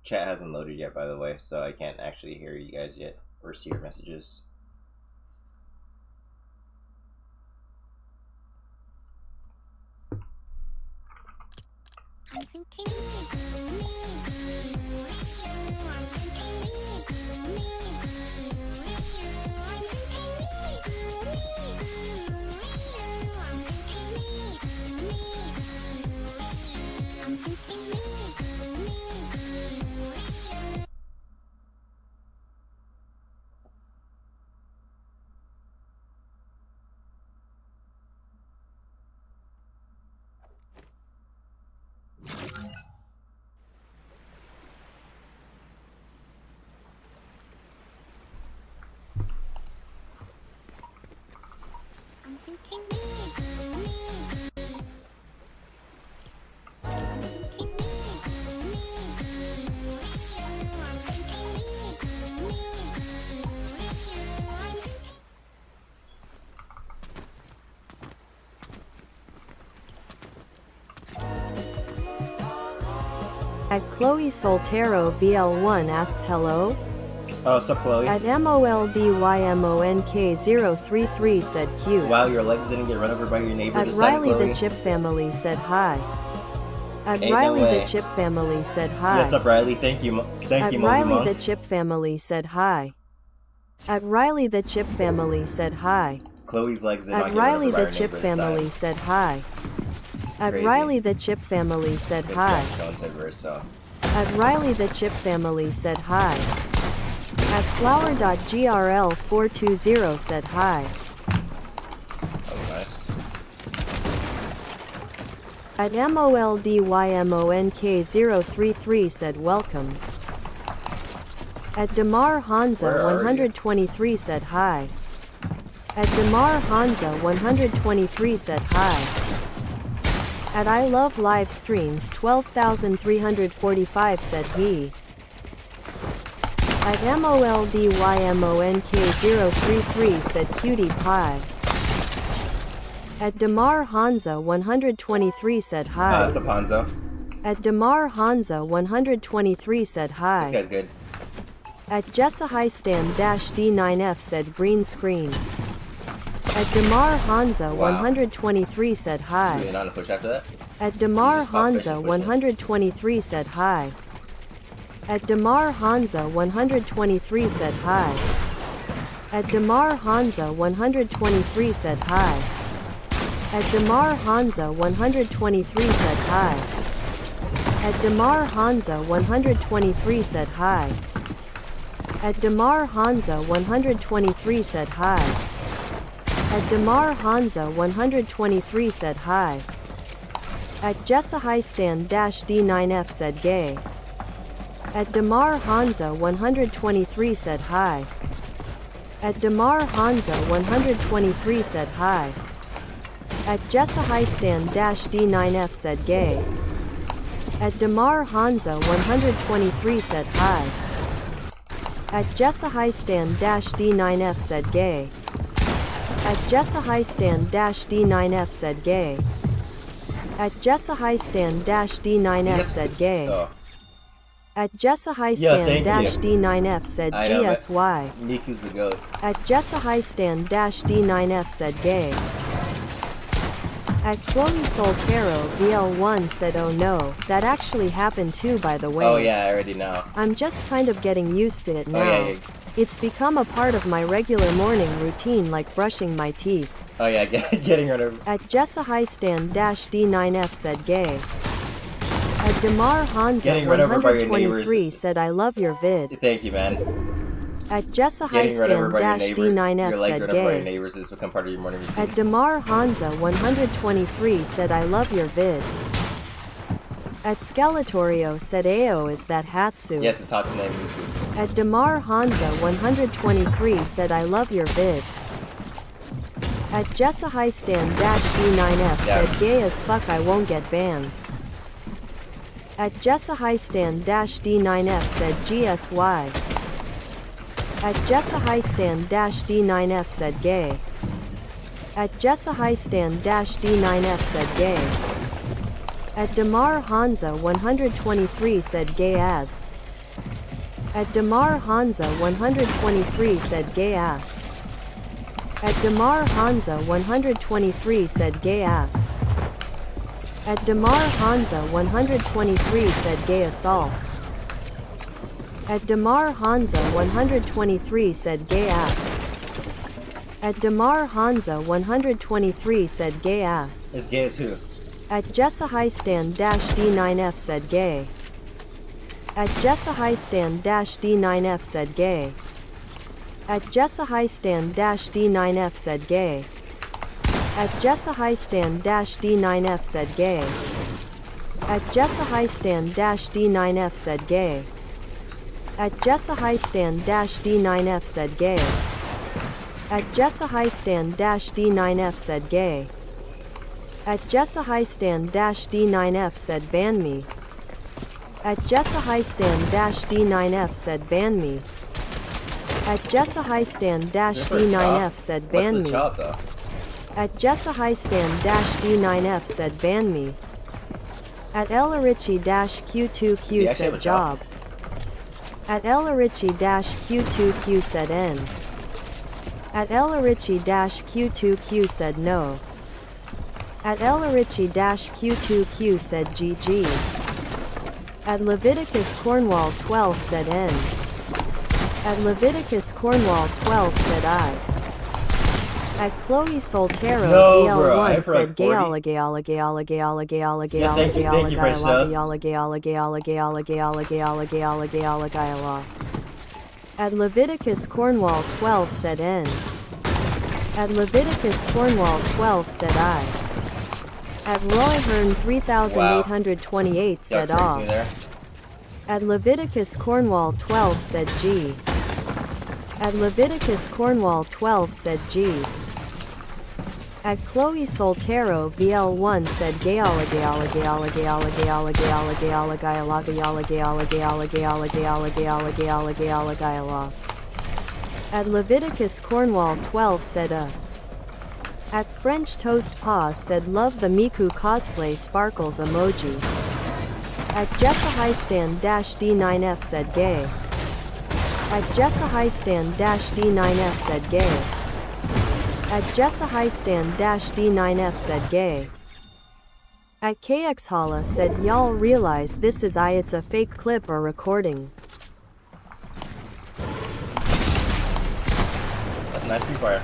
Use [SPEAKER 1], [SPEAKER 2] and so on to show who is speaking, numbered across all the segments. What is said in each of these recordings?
[SPEAKER 1] Chat hasn't loaded yet, by the way, so I can't actually hear you guys yet or see your messages.
[SPEAKER 2] At Chloe Soltero VL1 asks hello.
[SPEAKER 1] Oh, what's up, Chloe?
[SPEAKER 2] At MOLDYMONK033 said cute.
[SPEAKER 1] Wow, your legs didn't get run over by your neighbor
[SPEAKER 2] At
[SPEAKER 1] this time,
[SPEAKER 2] Riley
[SPEAKER 1] Chloe?
[SPEAKER 2] the Chip Family said hi. At
[SPEAKER 1] Ain't
[SPEAKER 2] Riley
[SPEAKER 1] no
[SPEAKER 2] the
[SPEAKER 1] way.
[SPEAKER 2] Chip Family said hi.
[SPEAKER 1] Yes, up, Riley. Thank you,
[SPEAKER 2] At
[SPEAKER 1] Moby
[SPEAKER 2] Riley
[SPEAKER 1] Monk.
[SPEAKER 2] the Chip Family said hi. At Riley the Chip Family said hi.
[SPEAKER 1] Chloe's legs did not
[SPEAKER 2] At
[SPEAKER 1] get run
[SPEAKER 2] Riley
[SPEAKER 1] over by
[SPEAKER 2] the
[SPEAKER 1] her
[SPEAKER 2] Chip
[SPEAKER 1] neighbor this
[SPEAKER 2] Family
[SPEAKER 1] time.
[SPEAKER 2] said hi. At
[SPEAKER 1] Crazy.
[SPEAKER 2] Riley the Chip Family said
[SPEAKER 1] This
[SPEAKER 2] hi.
[SPEAKER 1] guy's going somewhere, so.
[SPEAKER 2] At Riley the Chip Family said hi. At flower.grl420 said hi.
[SPEAKER 1] That was nice.
[SPEAKER 2] At MOLDYMONK033 said welcome. At Damar Hanza 123 said hi. At Damar Hanza 123 said hi. At I Love Live Streams 12,345 said he. At MOLDYMONK033 said cutie pie. At Damar Hanza 123 said hi.
[SPEAKER 1] Saponzo.
[SPEAKER 2] At Damar Hanza 123 said hi.
[SPEAKER 1] This guy's good.
[SPEAKER 2] At Jessa Highstand-D9F said green screen. At Damar Hanza
[SPEAKER 1] Wow.
[SPEAKER 2] 123 said hi.
[SPEAKER 1] Moving on to push after that.
[SPEAKER 2] At Damar
[SPEAKER 1] just pop push
[SPEAKER 2] Hanza
[SPEAKER 1] and push
[SPEAKER 2] 123 said hi. At Damar Hanza 123 said hi. At Damar Hanza 123 said hi. At Damar Hanza 123 said hi. At Damar Hanza 123 said hi. At Damar Hanza 123 said hi. At Damar Hanza 123 said hi. At Jessa Highstand-D9F said gay. At Damar Hanza 123 said hi. At Damar Hanza 123 said hi. At Jessa Highstand-D9F said gay. At Damar Hanza 123 said hi. At Jessa Highstand-D9F said gay. At Jessa Highstand-D9F said gay. At Jessa Highstand-D9F said gay.
[SPEAKER 1] Oh.
[SPEAKER 2] At Jessa
[SPEAKER 1] thank
[SPEAKER 2] Highstand-D9F said
[SPEAKER 1] I know, but
[SPEAKER 2] GSY.
[SPEAKER 1] Miku's the goat.
[SPEAKER 2] At Jessa Highstand-D9F said gay. At Chloe Soltero VL1 said oh no, that actually happened too by the way.
[SPEAKER 1] Oh yeah, I already know.
[SPEAKER 2] I'm just kind of getting used to it now.
[SPEAKER 1] yeah.
[SPEAKER 2] It's become a part of my regular morning routine like brushing my teeth.
[SPEAKER 1] Oh yeah, getting rid of.
[SPEAKER 2] At Jessa Highstand-D9F said gay. At Damar Hanza
[SPEAKER 1] Getting rid of her by your
[SPEAKER 2] 123
[SPEAKER 1] neighbors.
[SPEAKER 2] said I love your vid.
[SPEAKER 1] Thank you, man.
[SPEAKER 2] At Jessa
[SPEAKER 1] Getting rid of her by your neighbor.
[SPEAKER 2] Highstand-D9F
[SPEAKER 1] Your legs
[SPEAKER 2] said
[SPEAKER 1] run over by your
[SPEAKER 2] gay.
[SPEAKER 1] neighbors has become part of your morning routine.
[SPEAKER 2] At Damar Hanza 123 said I love your vid. At Skeletorio said Ayo is that Hatsu.
[SPEAKER 1] Yes, it's Hatsune Miku.
[SPEAKER 2] At Damar Hanza 123 said I love your vid. At Jessa Highstand-D9F said gay as fuck I won't get banned. At Jessa Highstand-D9F said GSY. At Jessahighstand-D9F said gay. At Jessahighstand-D9F said gay. At Damar Hanza 123 said gay ads. At Damar Hanza 123 said gay ass. At Damar Hanza 123 said gay ass. At Damar Hanza 123 said gay assault. At Damar Hanza 123 said gay ass. At Damar Hanza 123 said gay ass.
[SPEAKER 1] As gay as who?
[SPEAKER 2] At Jessahighstand-D9F said gay. At Jessahighstand-D9F said gay. At Jessahighstand-D9F said gay. At Jessahighstand-D9F said gay. At Jessahighstand-D9F said gay. At Jessahighstand-D9F said gay. At Jessahighstand-D9F said gay. At Jessahighstand-D9F said ban me. At Jessahighstand-D9F said ban me. At Jessahighstand-D9F said ban me.
[SPEAKER 1] What's the job though?
[SPEAKER 2] At Jessahighstand-D9F said ban me. At Elarichi-Q2Q said job. At Elarichi-Q2Q said N. At Elarichi-Q2Q said no. At Elarichi-Q2Q said GG. At Leviticus Cornwall 12 said N. At Leviticus Cornwall 12 said I. At Chloe Soltero DL1 said Gayala Gayala Gayala Gayala Gayala Gayala Gayala Gayala Gayala Gayala Gayala Gayala Gayala Gayala Gayala Gayala. At Leviticus Cornwall 12 said N. At Leviticus Cornwall 12 said I. At Roy Hearn 3828 said aw. At Leviticus Cornwall 12 said G. At Leviticus Cornwall 12 said G. At Chloe Soltero VL1 said Gayala Gayala Gayala Gayala Gayala Gayala Gayala Gayala Gayala Gayala Gayala Gayala Gayala Gayala Gayala Gayala Gayala. At Leviticus Cornwall 12 said At French Toast Pa said love the Miku cosplay sparkles emoji. At Jessahighstand-D9F said gay. At Jessahighstand-D9F said gay. At Jessahighstand-D9F said gay. At KX Hala said y'all realize this is it's a fake clip or recording.
[SPEAKER 1] That's a nice free fire.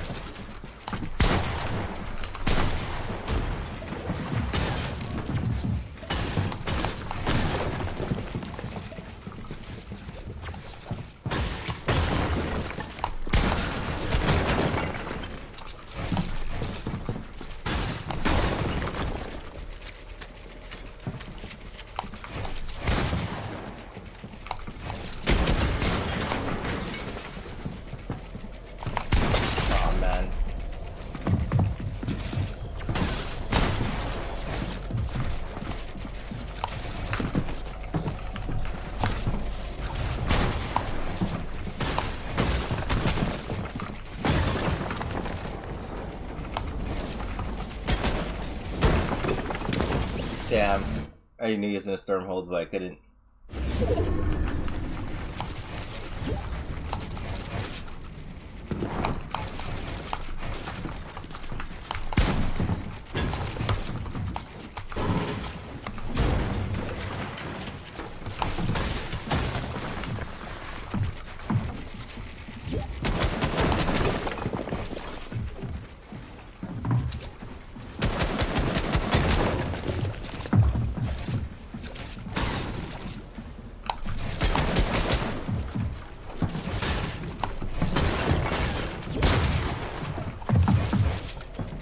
[SPEAKER 1] Damn, I knew he was in a storm hold, but I couldn't.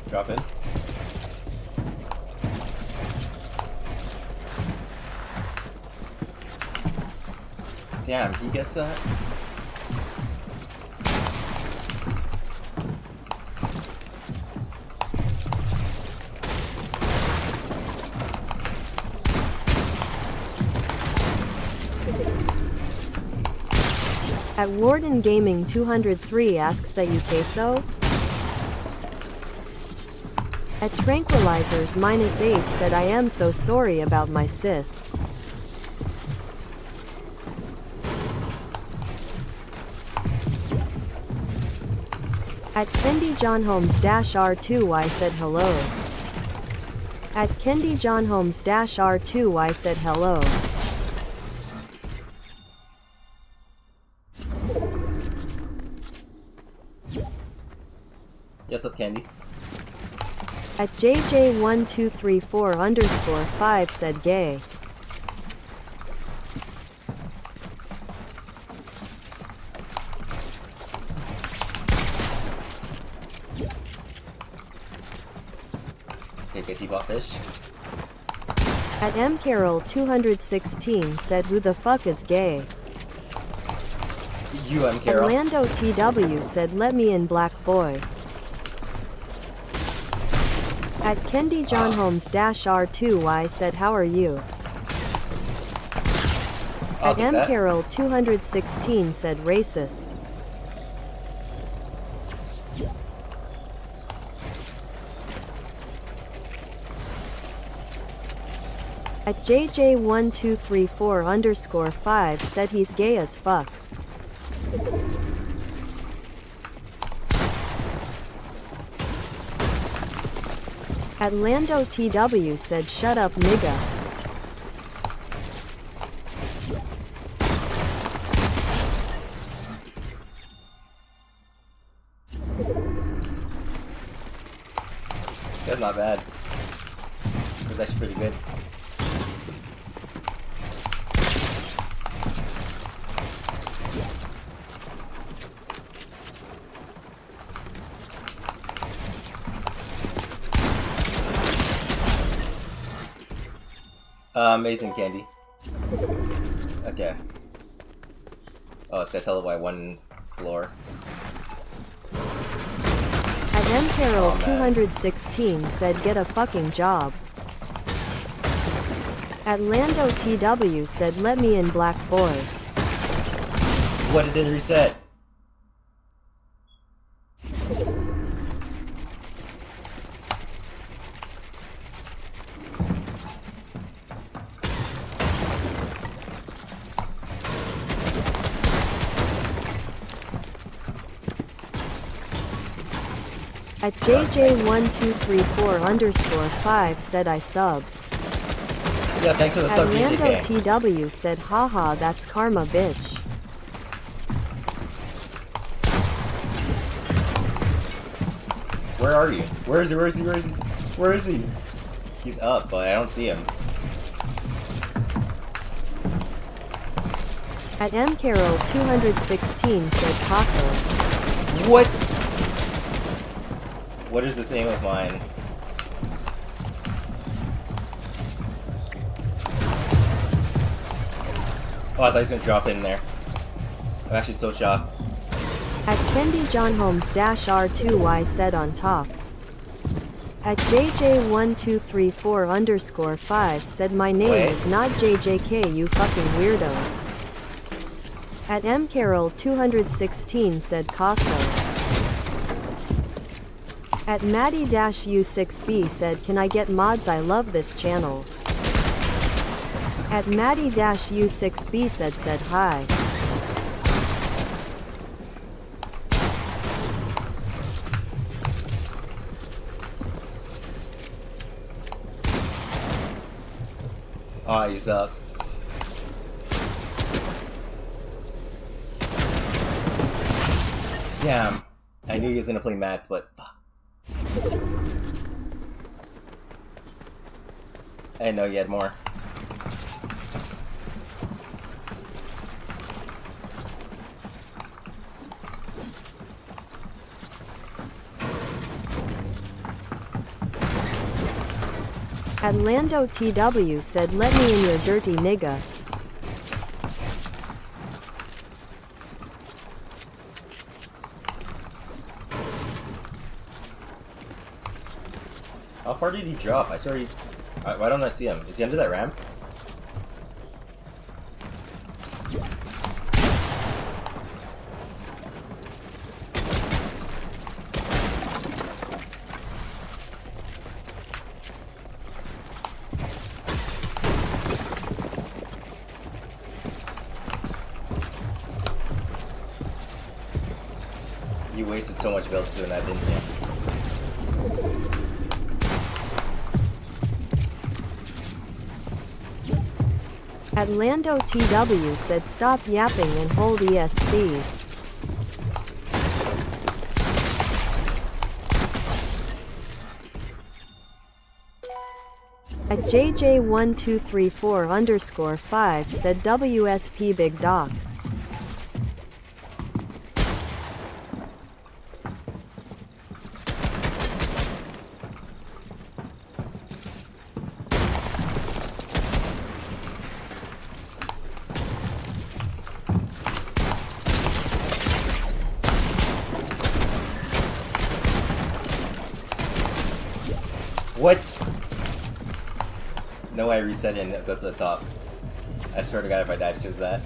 [SPEAKER 1] Drop in. Damn, he gets that?
[SPEAKER 2] At Warden Gaming 203 asks that you queso? At Tranquilizers -8 said I am so sorry about my sis. At Kendi John Holmes -R2Y said hellos. At Kendi John Holmes -R2Y said hello.
[SPEAKER 1] Yes, up, Candy.
[SPEAKER 2] At JJ1234_5 said gay.
[SPEAKER 1] Take a T-ball fish.
[SPEAKER 2] At mcarol216 said who the fuck is gay?
[SPEAKER 1] You, M. Carol.
[SPEAKER 2] Orlando TW said let me in black boy. At Kendi John Holmes -R2Y said how are you? At mcarol216 said racist. At JJ1234_5 said he's gay as fuck. At Lando TW said shut up nigga.
[SPEAKER 1] That's not bad. That's actually pretty good. Amazing, Candy. Okay. Oh, this guy's hella by one floor.
[SPEAKER 2] At mcarol216 said get a fucking job. At Lando TW said let me in black boy.
[SPEAKER 1] What, it didn't reset?
[SPEAKER 2] At JJ1234_5 said I sub.
[SPEAKER 1] Yeah, thanks for the sub,
[SPEAKER 2] At Lando
[SPEAKER 1] JJK.
[SPEAKER 2] TW said haha that's karma bitch.
[SPEAKER 1] Where are you? Where is he? Where is he? Where is he? Where is he? He's up, but I don't see him.
[SPEAKER 2] At mcarol216 said taco.
[SPEAKER 1] What? What is this aim of mine? Oh, I thought he was gonna drop in there. I'm actually so shocked.
[SPEAKER 2] At Kendi John Holmes -R2Y said on top. At JJ1234_5 said my name
[SPEAKER 1] Wait.
[SPEAKER 2] is not JJK you fucking weirdo. At mcarol216 said Casso. At Maddie-U6B said can I get mods I love this channel. At Maddie-U6B said hi.
[SPEAKER 1] Oh, he's up. Damn. I knew he was gonna play mats, but fuck. I didn't know you had more.
[SPEAKER 2] At Lando TW said let me in your dirty nigga.
[SPEAKER 1] How far did he drop? I swear he... Why don't I see him? Is he under that ramp? wasted so much builds doing that, didn't you?
[SPEAKER 2] Atlando TW said stop yapping and hold ESC. At JJ1234_5 said WSP Big Doc.
[SPEAKER 1] What? No way I reset it and go to the top. I swear to God if I died because of that.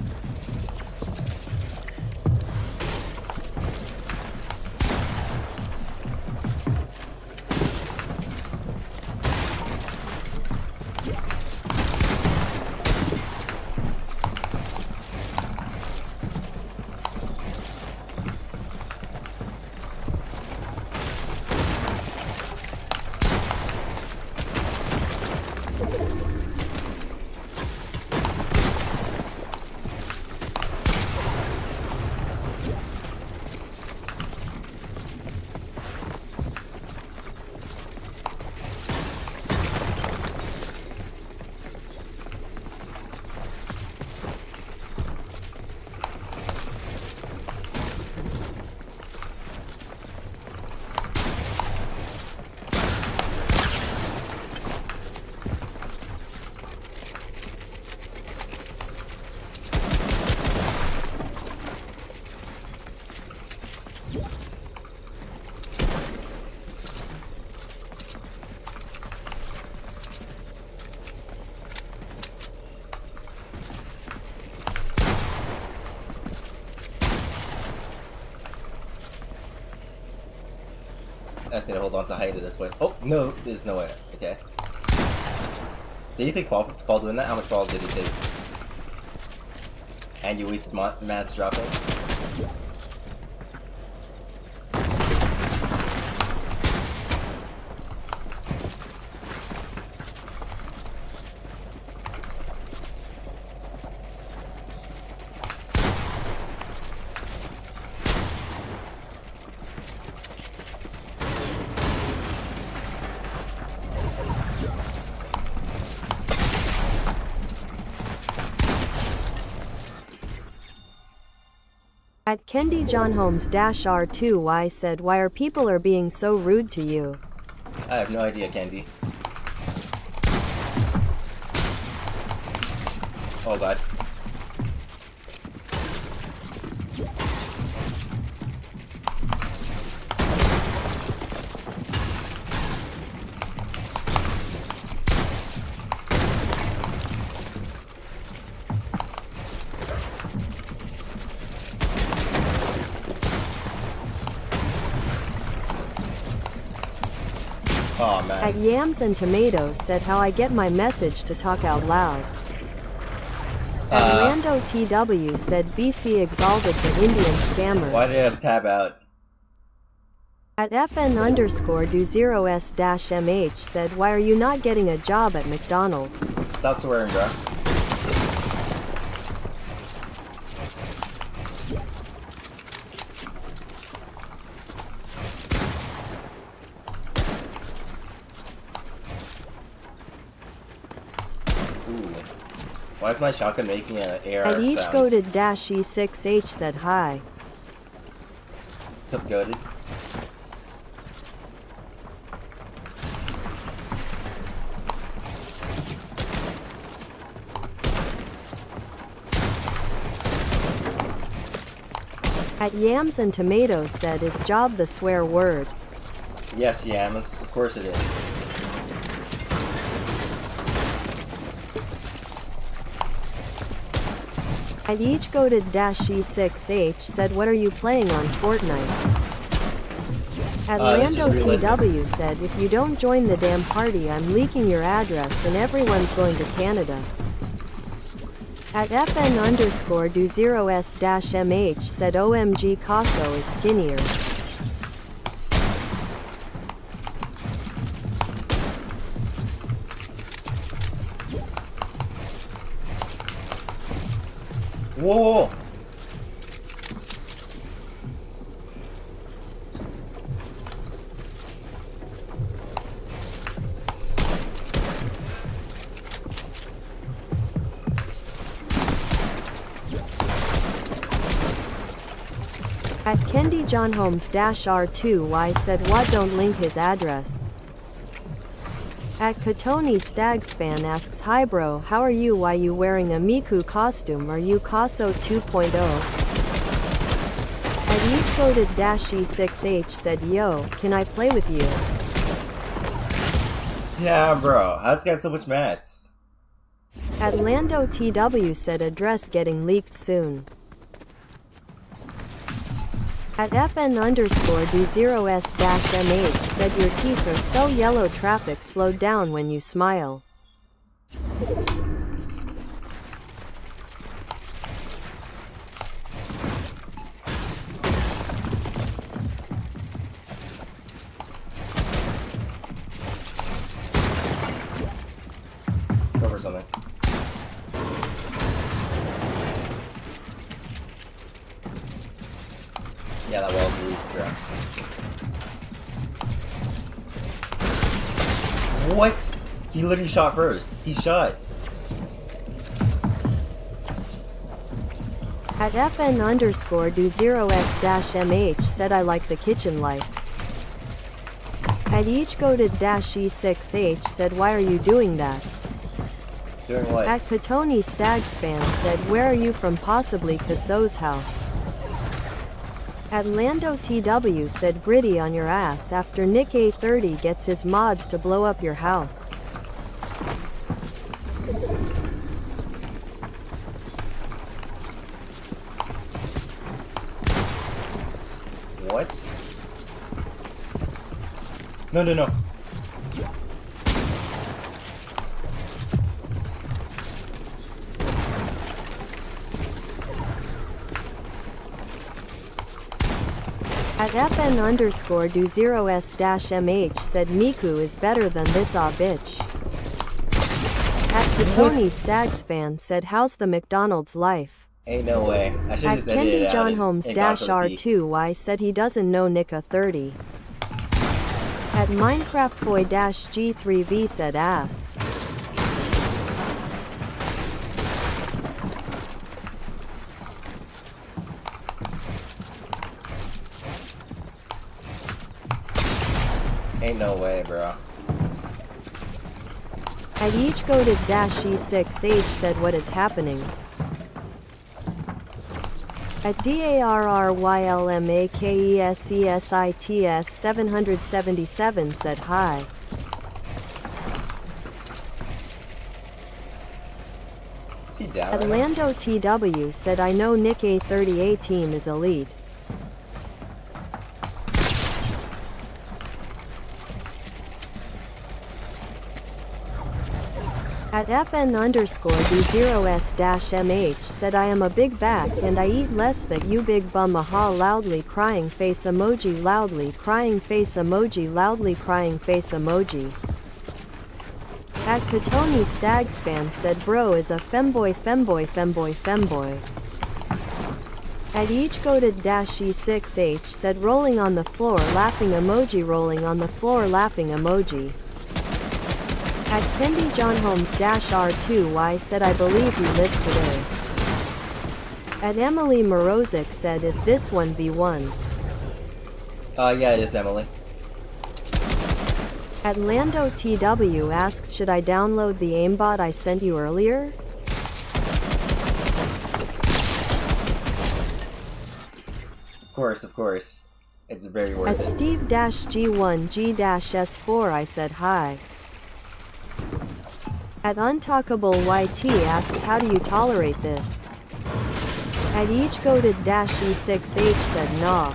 [SPEAKER 1] I just need to hold on to height at this point. Oh, no, there's no way. Okay. Did he take fall doing that? How much fall did he take? And you wasted mats dropping?
[SPEAKER 2] At Kendi John Holmes -R2Y said why are people are being so rude to you?
[SPEAKER 1] I have no idea, Candy. Oh god. Oh man.
[SPEAKER 2] At Yams and Tomatoes said how I get my message to talk out loud. At Lando TW said BC Exalted's an Indian scammer.
[SPEAKER 1] Why did I just tab out?
[SPEAKER 2] At FN_do0s-MH said why are you not getting a job at McDonald's?
[SPEAKER 1] Stop swearing, bro. Why is my shotgun making an AR
[SPEAKER 2] At each
[SPEAKER 1] sound?
[SPEAKER 2] goated -E6H said hi.
[SPEAKER 1] What's up, goated?
[SPEAKER 2] At Yams and Tomatoes said is job the swear word?
[SPEAKER 1] Yes, Yams. Of course it is.
[SPEAKER 2] At each goated -E6H said what are you playing on Fortnite? At Lando TW said if you don't join the damn party I'm leaking your address and everyone's going to Canada. At FN_do0s-MH said OMG Casso is skinnier. At Kendi John Holmes -R2Y said what don't link his address. At Katoni Stagsfan asks hi bro, how are you, why you wearing a Miku costume, are you Kaso 2.0? At each voted -E6H said yo, can I play with you?
[SPEAKER 1] Yeah bro, how's this guy so much mats?
[SPEAKER 2] At Lando TW said address getting leaked soon. At FN_do0s-mh said your teeth are so yellow, traffic slowed down when you smile.
[SPEAKER 1] Go for something. Yeah, that wall's really correct. What? He literally shot first. He shot.
[SPEAKER 2] At FN_do0s-mh said I like the kitchen life. At each goated -E6H said why are you doing that?
[SPEAKER 1] Doing what?
[SPEAKER 2] At Katoni Stagsfan said where are you from, possibly Kaso's house. At Lando TW said gritty on your ass after Nick A30 gets his mods to blow up your house.
[SPEAKER 1] What? No, no, no.
[SPEAKER 2] At FN_do0s-mh said Miku is better than this bitch. At Katoni Stagsfan said how's the McDonald's life?
[SPEAKER 1] Ain't no way. I should
[SPEAKER 2] At
[SPEAKER 1] just edited it
[SPEAKER 2] Kendi
[SPEAKER 1] out
[SPEAKER 2] John
[SPEAKER 1] and-
[SPEAKER 2] Holmes
[SPEAKER 1] and gone for the peak.
[SPEAKER 2] -R2Y said he doesn't know Nika 30. At Minecraft Boy G3V said ass.
[SPEAKER 1] Ain't no way, bro.
[SPEAKER 2] At each goated -E6H said what is happening. At DARRYLMAKESESITS 777 said hi.
[SPEAKER 1] Is he down
[SPEAKER 2] At
[SPEAKER 1] right now?
[SPEAKER 2] Lando TW said I know Nick A30A team is elite. At FN_do0s-mh said I am a big back and I eat less that you big bum, aha, loudly crying face emoji, loudly crying face emoji, loudly crying face emoji. At Katoni Stagsfan said bro is a femboy, femboy, femboy, femboy. At each goated -E6H said rolling on the floor laughing emoji, rolling on the floor laughing emoji. At Kendi John Holmes -R2Y said I believe he lived today. At Emily Morozic said is this 1v1?
[SPEAKER 1] Yeah, it is Emily.
[SPEAKER 2] At Lando TW asks should I download the aimbot I sent you earlier?
[SPEAKER 1] Of course. It's very worth
[SPEAKER 2] At
[SPEAKER 1] it.
[SPEAKER 2] Steve-G1G-S4 I said hi. At Untalkable YT asks how do you tolerate this? At each goated -E6H said nah.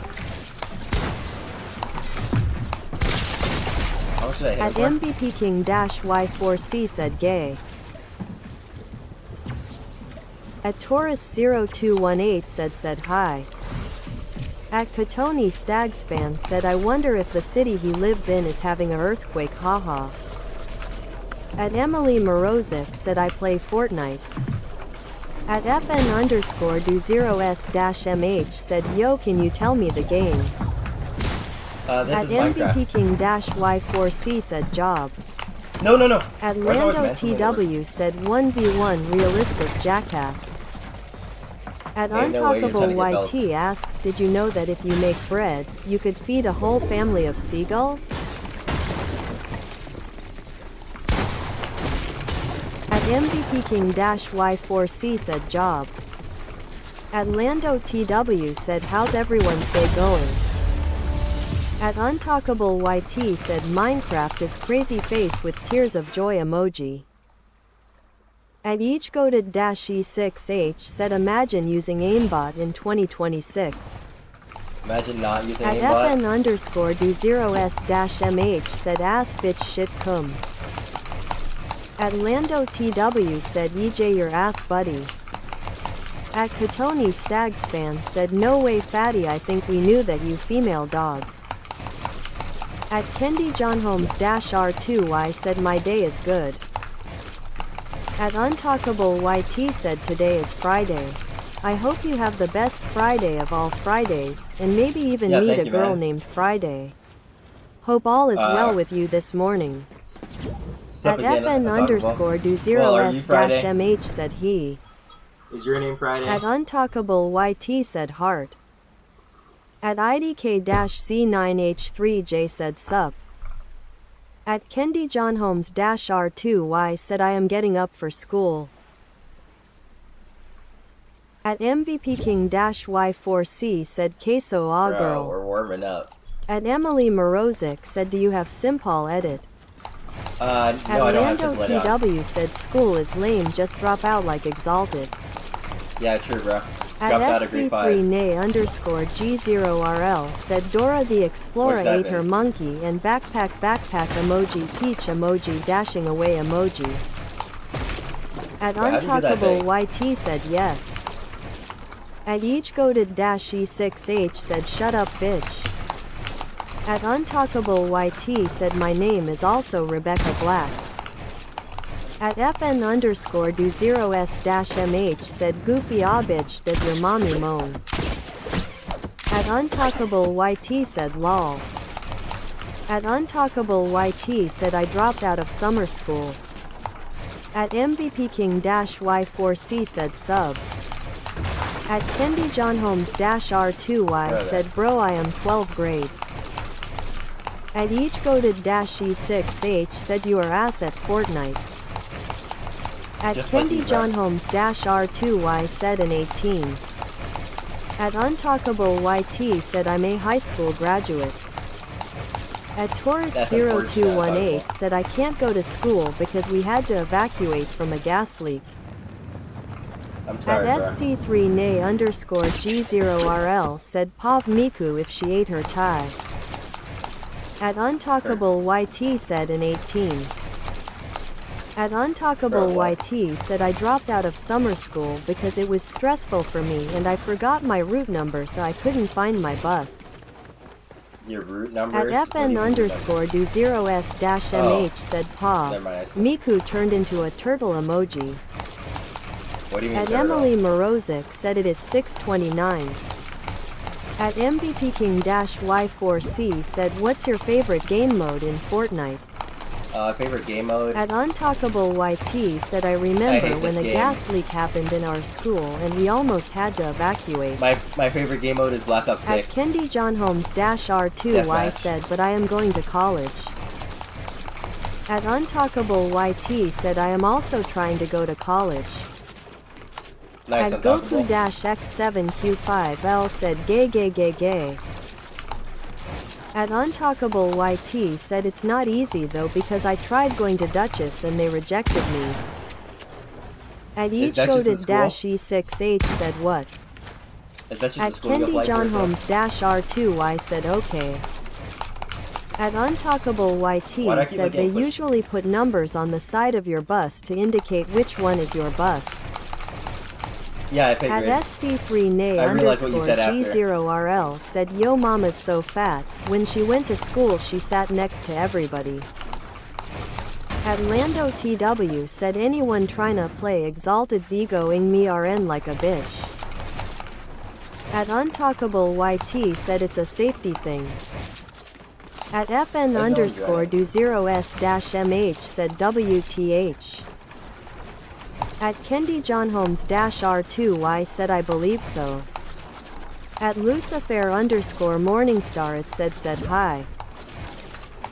[SPEAKER 1] How should I hit
[SPEAKER 2] At
[SPEAKER 1] him for?
[SPEAKER 2] MVP King-Y4C said gay. At Taurus0218 said hi. At Katoni Stagsfan said I wonder if the city he lives in is having an earthquake, haha. At Emily Morozic said I play Fortnite. At FN_do0s-mh said yo can you tell me the game?
[SPEAKER 1] This
[SPEAKER 2] At
[SPEAKER 1] is Minecraft.
[SPEAKER 2] MVP King-Y4C said job.
[SPEAKER 1] No, no, no.
[SPEAKER 2] At
[SPEAKER 1] Where's always
[SPEAKER 2] Lando
[SPEAKER 1] mentioned the word?
[SPEAKER 2] TW said 1v1 realistic jackass. At
[SPEAKER 1] Ain't no way you're trying to get belts.
[SPEAKER 2] UntalkableYT asks, did you know that if you make bread, you could feed a whole family of seagulls? At MVP King-Y4C said job. At Lando TW said how's everyone's day going? At UntalkableYT said Minecraft is crazy face with tears of joy emoji. At each goated -E6H said imagine using aimbot in 2026.
[SPEAKER 1] Imagine not using
[SPEAKER 2] At
[SPEAKER 1] aimbot.
[SPEAKER 2] FN_D0S-MH said ass bitch shit cum. At Lando TW said EJ your ass buddy. At Katoni Stags fan said no way fatty I think we knew that you female dog. At Kendi John Holmes -R2Y said my day is good. At UntalkableYT said today is Friday. I hope you have the best Friday of all Fridays, and maybe even meet a girl named Friday. Hope all is well with you this morning. At FN_Do0S-MH said he.
[SPEAKER 1] Is your name Friday?
[SPEAKER 2] At UntalkableYT said heart. At IDK-Z9H3J said sup. At Kendi John Holmes -R2Y said I am getting up for school. At MVP King-Y4C said queso ah girl.
[SPEAKER 1] We're warming up.
[SPEAKER 2] At Emily Morozic said do you have Simpal edit?
[SPEAKER 1] No, I don't have Simpal edit.
[SPEAKER 2] At Lando TW said school is lame just drop out like Exalted.
[SPEAKER 1] Yeah, true, bro.
[SPEAKER 2] At SC3Nay_G0RL said Dora the Explorer ate her monkey and backpack emoji peach emoji dashing away emoji. At UntalkableYT said yes. At each goated -E6H said shut up bitch. At UntalkableYT said my name is also Rebecca Black. At FN_Do0S-MH said goofy ah bitch does your mommy moan. At UntalkableYT said lol. At UntalkableYT said I dropped out of summer school. At MVP King-Y4C said sub. At Kendi John Holmes -R2Y said bro I am 12th grade. At each goated -E6H said you are ass at Fortnite. At Kendi John Holmes -R2Y said an 18. At UntalkableYT said I'm a high school graduate. At Taurus0218 said I can't go to school because we had to evacuate from a gas leak.
[SPEAKER 1] I'm sorry,
[SPEAKER 2] at SC3Nay_G0RL said Pav Miku if she ate her tie. At UntalkableYT said an 18. At UntalkableYT said I dropped out of summer school because it was stressful for me and I forgot my route number so I couldn't find my bus.
[SPEAKER 1] Your route number?
[SPEAKER 2] At FN_Do0S-MH said Pav. Miku turned into a turtle emoji.
[SPEAKER 1] What do you mean
[SPEAKER 2] At
[SPEAKER 1] turtle?
[SPEAKER 2] Emily Morozic said it is 6:29. At MVP King-Y4C said what's your favorite game mode in Fortnite?
[SPEAKER 1] Favorite game mode?
[SPEAKER 2] At UntalkableYT said I remember when a gas leak happened in our school and we almost had to evacuate.
[SPEAKER 1] My favorite game mode is Black Ops 6.
[SPEAKER 2] At Kendi John Holmes -R2Y said but I am going to college. At UntalkableYT said I am also trying to go to college.
[SPEAKER 1] Nice,
[SPEAKER 2] at Goku-X7Q5L said gay gay gay gay. At UntalkableYT said it's not easy though because I tried going to Duchess and they rejected me. At each goated -E6H said what?
[SPEAKER 1] At
[SPEAKER 2] Kendi John Holmes -R2Y said okay. At UntalkableYT said they usually put numbers on the side of your bus to indicate which one is your bus.
[SPEAKER 1] Yeah, I figured.
[SPEAKER 2] At SC3Nay_G0RL said yo mama's so fat, when she went to school she sat next to everybody. At Lando TW said anyone tryna play Exalted's egoing me RN like a bitch. At UntalkableYT said it's a safety thing. At FN_Do0S-MH said WTH. At Kendi John Holmes -R2Y said I believe so. At Lucifer _Morningstar it said hi.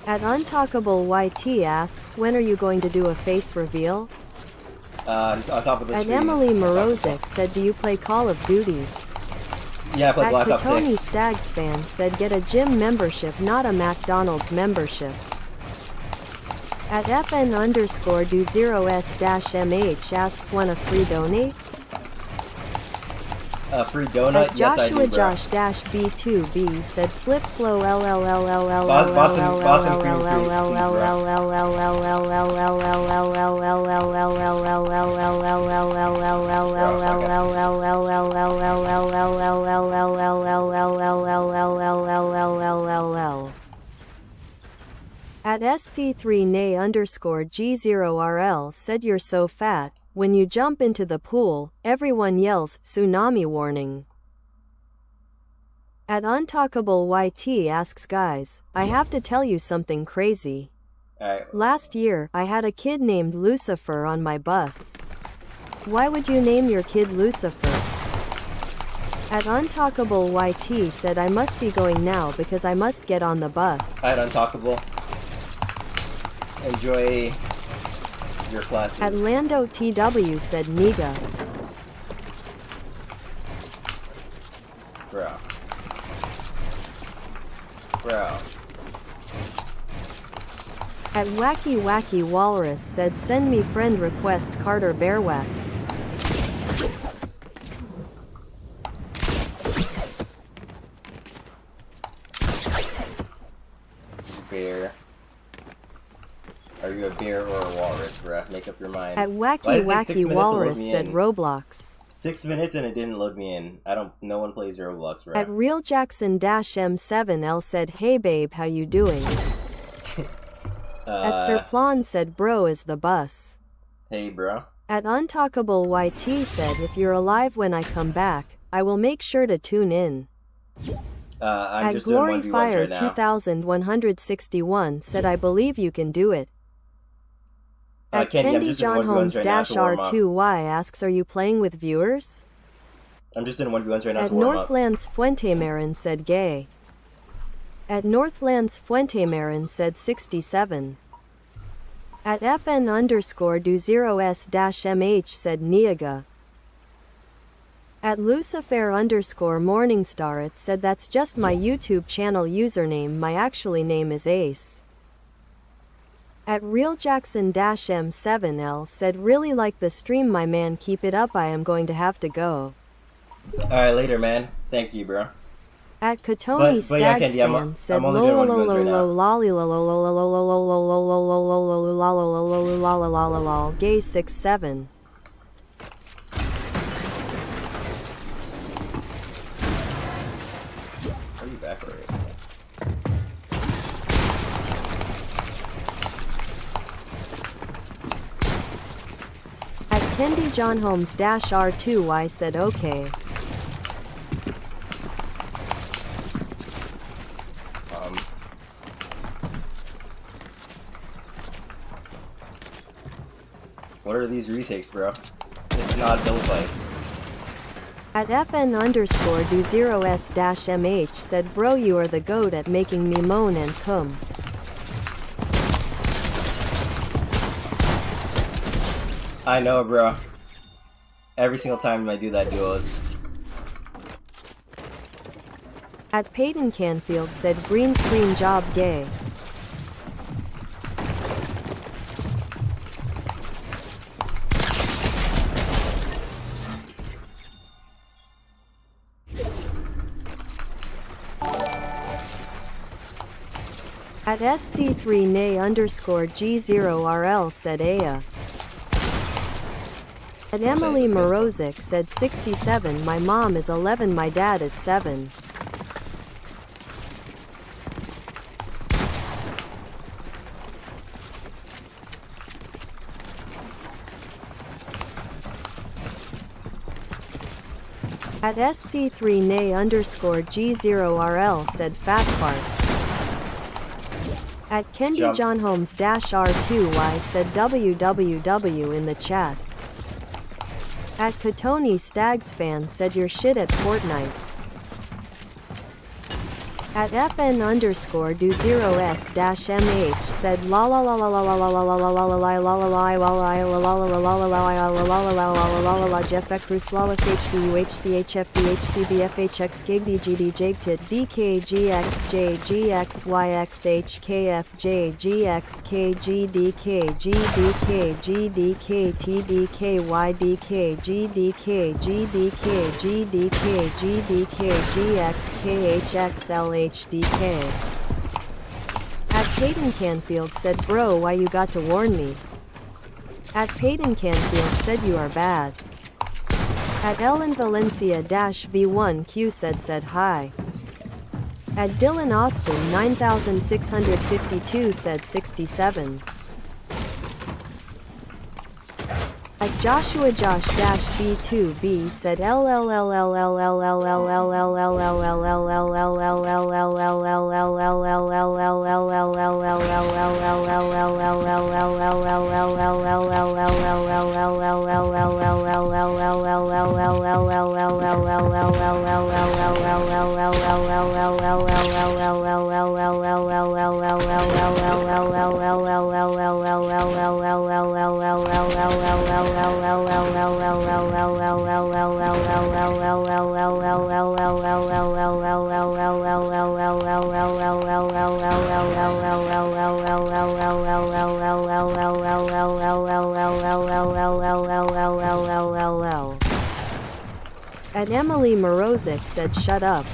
[SPEAKER 2] At Untalkable YT asks when are you going to do a face reveal?
[SPEAKER 1] On top of the
[SPEAKER 2] At
[SPEAKER 1] stream.
[SPEAKER 2] Emily Morozic said do you play Call of Duty?
[SPEAKER 1] Yeah, I play
[SPEAKER 2] At
[SPEAKER 1] Black Ops
[SPEAKER 2] Katoni
[SPEAKER 1] 6.
[SPEAKER 2] Stags fan said get a gym membership not a McDonald's membership. At FN_do0s-mh asks want a free donate?
[SPEAKER 1] A free donut?
[SPEAKER 2] At
[SPEAKER 1] Yes, I do, bro.
[SPEAKER 2] Joshua-Josh-B2B said flip flow
[SPEAKER 1] Boston Cream Free,
[SPEAKER 2] At SC3nay_G0RL said you're so fat, when you jump into the pool, everyone yells, tsunami warning. At Untalkable YT asks guys, I have to tell you something crazy.
[SPEAKER 1] Alright.
[SPEAKER 2] Last year, I had a kid named Lucifer on my bus. Why would you name your kid Lucifer? At Untalkable YT said I must be going now because I must get on the bus.
[SPEAKER 1] Alright, Untalkable. Enjoy your classes.
[SPEAKER 2] At Lando TW said Niga.
[SPEAKER 1] Bro. Bro.
[SPEAKER 2] At Wacky Wacky Walrus said send me friend request Carter Bearwack.
[SPEAKER 1] Bear. Are you a bear or a walrus, bruh? Make up your mind.
[SPEAKER 2] At Wacky Wacky Walrus said Roblox.
[SPEAKER 1] 6 minutes and it didn't load me in. No one plays Roblox, bruh.
[SPEAKER 2] At Real Jackson -M7L said hey babe how you doing? At Sir Plon said bro is the bus.
[SPEAKER 1] Hey bro.
[SPEAKER 2] At Untalkable YT said if you're alive when I come back, I will make sure to tune in.
[SPEAKER 1] I'm
[SPEAKER 2] at
[SPEAKER 1] just
[SPEAKER 2] Glory
[SPEAKER 1] doing 1v1s
[SPEAKER 2] Fire
[SPEAKER 1] right now.
[SPEAKER 2] 2161 said I believe you can do it. At
[SPEAKER 1] Candy, I'm
[SPEAKER 2] Kendi
[SPEAKER 1] just in
[SPEAKER 2] John
[SPEAKER 1] 1v1s
[SPEAKER 2] Holmes
[SPEAKER 1] right now to warm up.
[SPEAKER 2] -R2Y asks are you playing with viewers?
[SPEAKER 1] I'm just in 1v1s right now
[SPEAKER 2] At
[SPEAKER 1] to warm up.
[SPEAKER 2] Northlands Fuentemarin said gay. At Northlands Fuentemarin said 67. At FN_do0s-mh said Niaga. At Lucifer_Morningstar it said that's just my YouTube channel username, my actually name is Ace. At RealJackson-M7L said really like the stream my man, keep it up, I am going to have to go.
[SPEAKER 1] Alright, later man. Thank you, bro.
[SPEAKER 2] At Katoni Stags fan said lol gay 67.
[SPEAKER 1] Are you back already?
[SPEAKER 2] At Kendi John Holmes -R2Y said okay.
[SPEAKER 1] What are these retakes, bro? This is not build fights.
[SPEAKER 2] At FN_do0s-mh said bro you are the goat at making me moan and cum.
[SPEAKER 1] I know, bro. Every single time I do that duos.
[SPEAKER 2] At Peyton Canfield said green screen job gay. At SC3nay_G0RL said Aya. At Emily Morozic said 67 my mom is 11 my dad is 7. At SC3nay_G0RL said fat farts. At Kendi John Holmes -R2Y said WWW in the chat. At Katoni Stags fan said you're shit at Fortnite. At FN underscore do 0s dash mh said la la la la la la la la la la la la la la la la la la Jeff Ekrus la HDUHCHFDHCBFHX GigDGDJGTIT DKGXJGXKFJGDKGDKGDKGDKGDKGDKGXKHXLHDK. At Peyton Canfield said bro why you got to warn me. At Peyton Canfield said you are bad. At Ellen Valencia -V1Q said hi. At Dylan Austin 9652 said 67. At Joshua Josh -B2B said At Emily Morozic said shut up.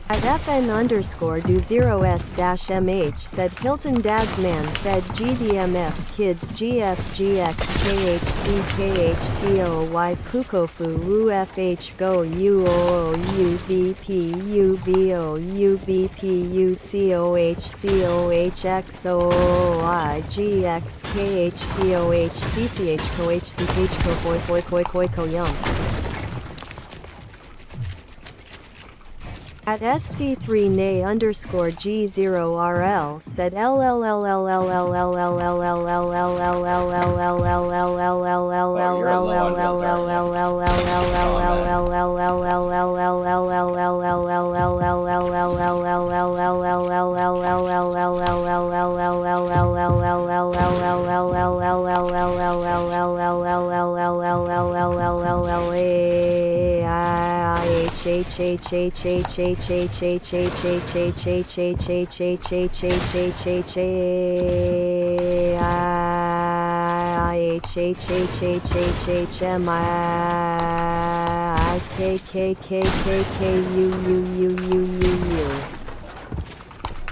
[SPEAKER 2] At FN underscore do 0s dash mh said Hilton Dad's man fed GDMF kids GFGX KHC KHCOY Kukofu UFH go UOO UBP UBO UBP UCOH COH XOI GX KHCOH CCH COH Koi Koi Koi Koi Ko Yum. At SC3nay underscore G0RL said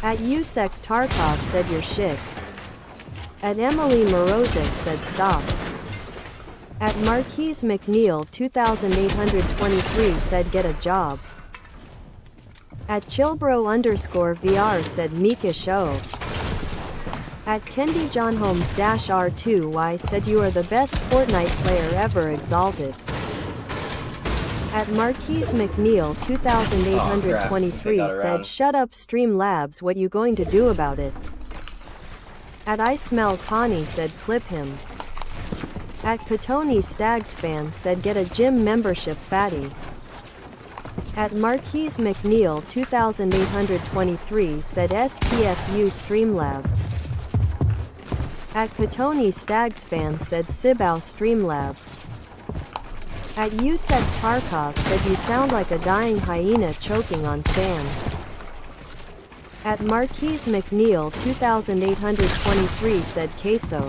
[SPEAKER 2] At Yusek Tarkov said you're shit. At Emily Morozic said stop. At Marquise McNeil 2823 said get a job. At Chillbro underscore VR said Mika show. At Kendi John Holmes -R2Y said you are the best Fortnite player ever exalted. At Marquise McNeil 2823 said shut up Streamlabs what you going to do about it. At I Smell Connie said clip him. At Katoni Stags fan said get a gym membership fatty. At Marquise McNeil 2823 said STFU Streamlabs. At Katoni Stags fan said Sibao Streamlabs. At Yusek Tarkov said you sound like a dying hyena choking on sand. At Marquise McNeil 2823 said queso.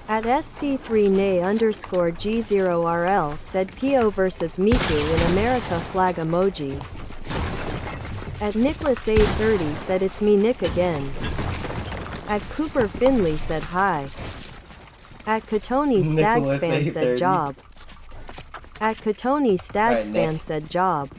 [SPEAKER 2] At SC3nay underscore G0RL said Pio vs Miku in America flag emoji. At Nicholas A30 said it's me Nick again. At Cooper Finley said hi. At Katoni Stags fan said job. At Katoni Stags fan said job.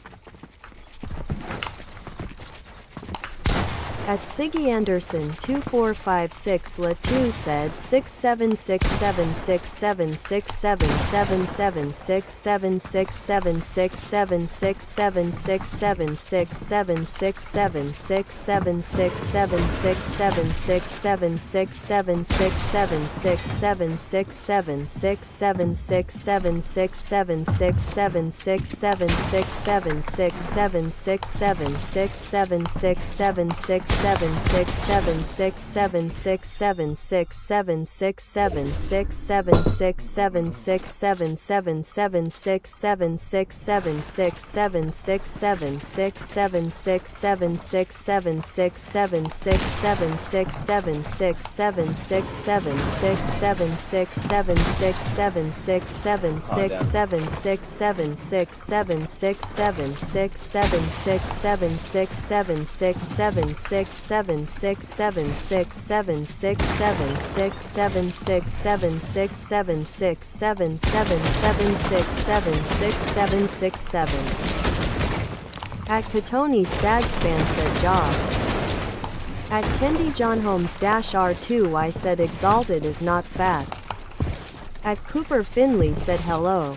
[SPEAKER 2] At Siggy Anderson 2456 La2 said 6767767676767676767676767676767676767. At Katoni Stagspan said job. At Kendi John Holmes -R2 I said Exalted is not fat. At Cooper Finley said hello.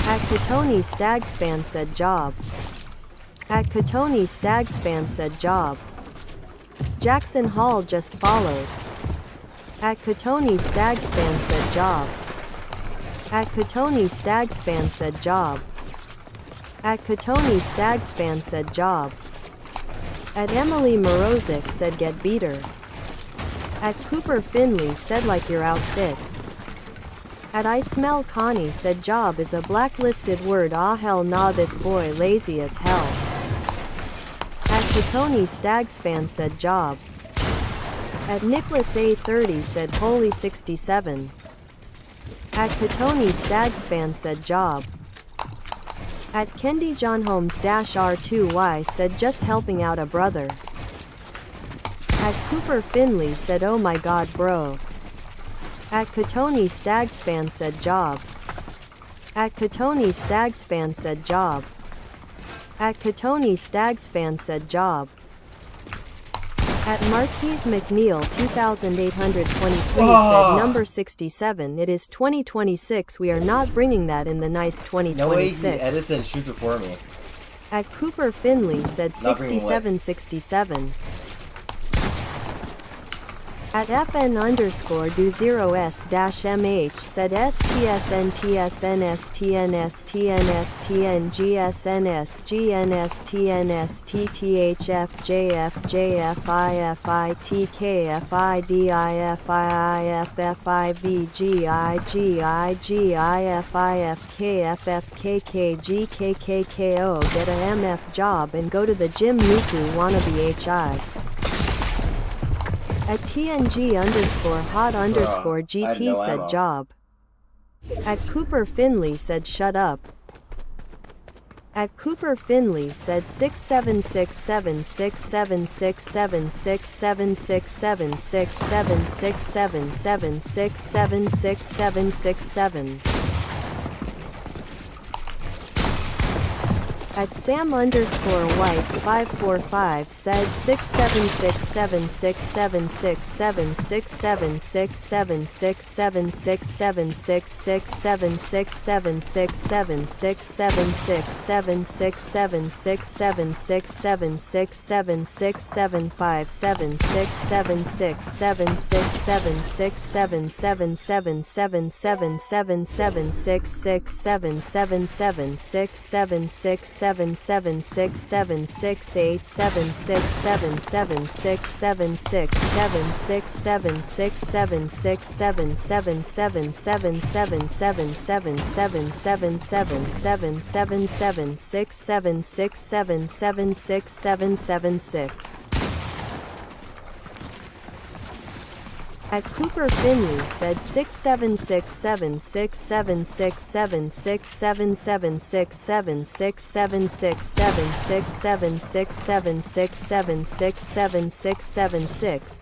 [SPEAKER 2] At Katoni Stagspan said job. At Katoni Stagspan said job. Jackson Hall just followed. At Katoni Stagspan said job. At Katoni Stagspan said job. At Katoni Stagspan said job. At Emily Morozic said get beater. At Cooper Finley said like your outfit. At I Smell Connie said job is a blacklisted word. Ah hell nah, this boy lazy as hell. At Katoni Stagspan said job. At Nicholas A30 said holy 67. At Katoni Stagspan said job. At Kendi John Holmes -R2Y said just helping out a brother. At Cooper Finley said oh my god bro. At Katoni Stagspan said job. At Katoni Stagspan said job. At Katoni Stagspan said job. At Marquise McNeil 2823 said number 67 it is 2026 we are not bringing that in the nice 2026.
[SPEAKER 1] No way he edits and shoots before me.
[SPEAKER 2] At Cooper Finley said 6767. At FN_do0s-mh said STSNTSTNSTNSTNSTTHFJFIFITKFIDIFIFKFFKKGKKKO get a MF job and go to the gym Nuku wannabe HI. At TNG_hot_GT said job. At Cooper Finley said shut up. At Cooper Finley said 6767676676767767676767. At Sam_White 545 said 67676767677767776777677767776777677767776777677767776. At Cooper Finley said 676767677677676767676776767676.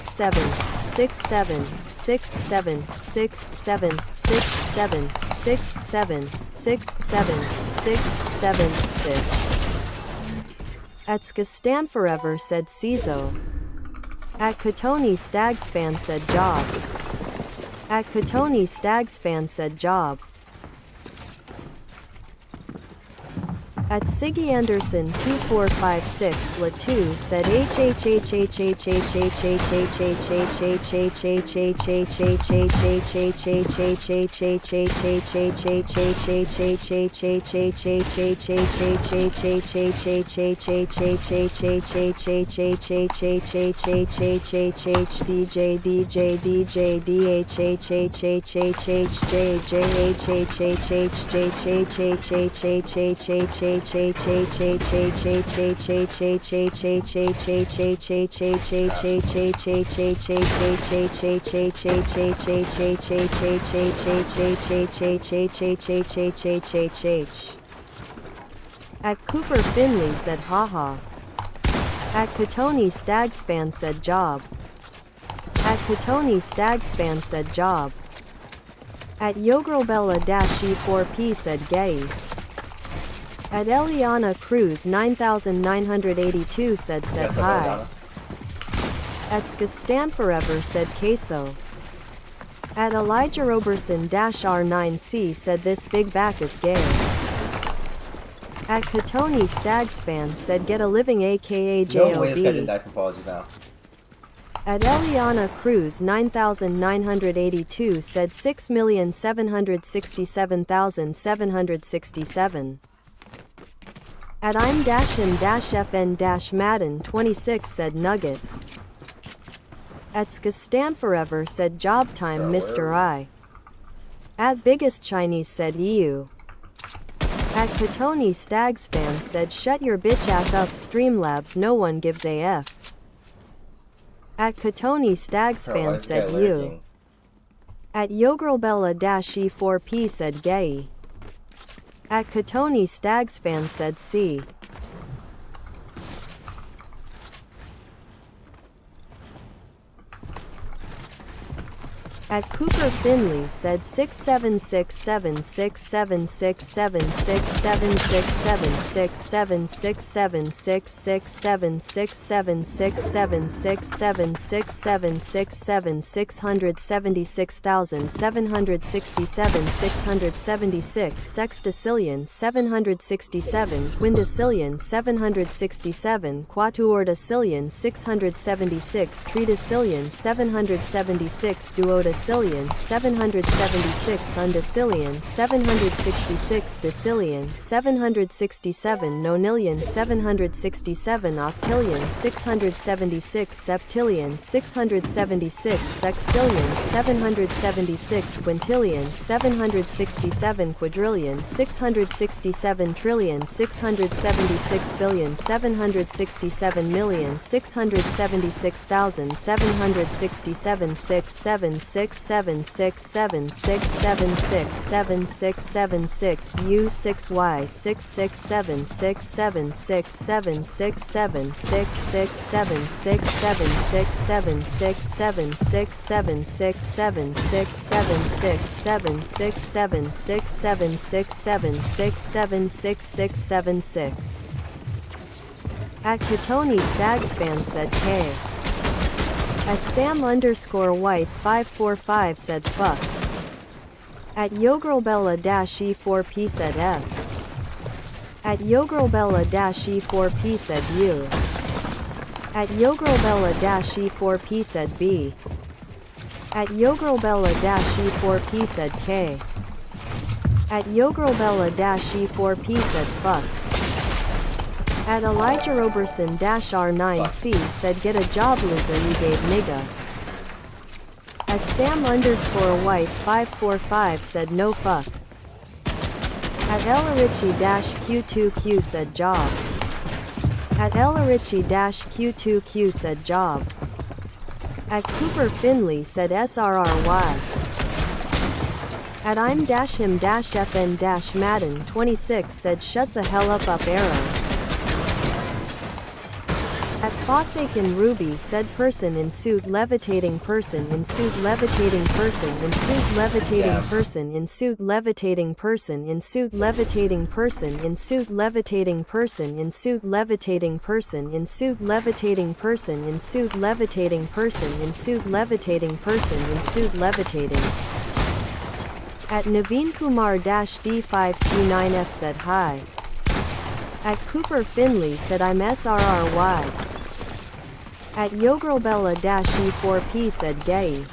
[SPEAKER 2] 6767 67 67 67 67 67 676. At Skastan Forever said Cizo. At Katoni Stags fan said Job. At Katoni Stags fan said Job. At Siggy Anderson 2456 Latu said At Cooper Finley said haha. At Katoni Stags fan said Job. At Katoni Stags fan said Job. At Yogrobella-E4P said Gay. At Eliana Cruz 9982 said hi. At Skastan Forever said queso. At Elijah Roberson-R9C said this big back is gay. At Katoni Stags fan said get a living aka JOB.
[SPEAKER 1] No way this guy didn't die from apologies now.
[SPEAKER 2] At Eliana Cruz 9982 said 6,767,767. At I'm -FN Madden 26 said Nugget. At Skastan Forever said Job Time Mr. I. At Biggest Chinese said EU. At Katoni Stags fan said shut your bitch ass up Streamlabs no one gives a F. At Katoni Stags fan said you. At Yogrobella-E4P said gay. At Katoni Stags fan said C. At Cooper Finley said 676 sextillion 767 quindecillion 767 quatuordecillion 676 tridecillion 776 duodecillion 776 undecillion 766 decillion 767 nonillion 767 octillion 676 septillion 676 sextillion 776 quintillion 767 quadrillion 667 trillion 676 billion 767 million 676,767 676 At Katoni Stagspan said K. At Sam_White 545 said fuck. At Yogrelbella-E4P said F. At Yogrelbella-E4P said U. At Yogrelbella-E4P said B. At Yogrelbella-E4P said K. At Yogrelbella-E4P said fuck. At Elijah Roberson-R9C said get a job loser you gave nigga. At Sam_White 545 said no fuck. At Ellarichi-Q2Q said job. At Ellarichi-Q2Q said job. At Cooper Finley said SRRY. At I'm-him-FN- Madden26 said shut the hell up arrow. At Forsaken Ruby said person in suit levitating person in suit levitating person in suit levitating person in suit levitating person in suit levitating person in suit levitating person in suit levitating person in suit levitating person in suit levitating person in suit levitating person in suit levitating. At Naveen Kumar-D5Q9F said hi. At Cooper Finley said I'm SRRY. At Yogrelbella-E4P said gay.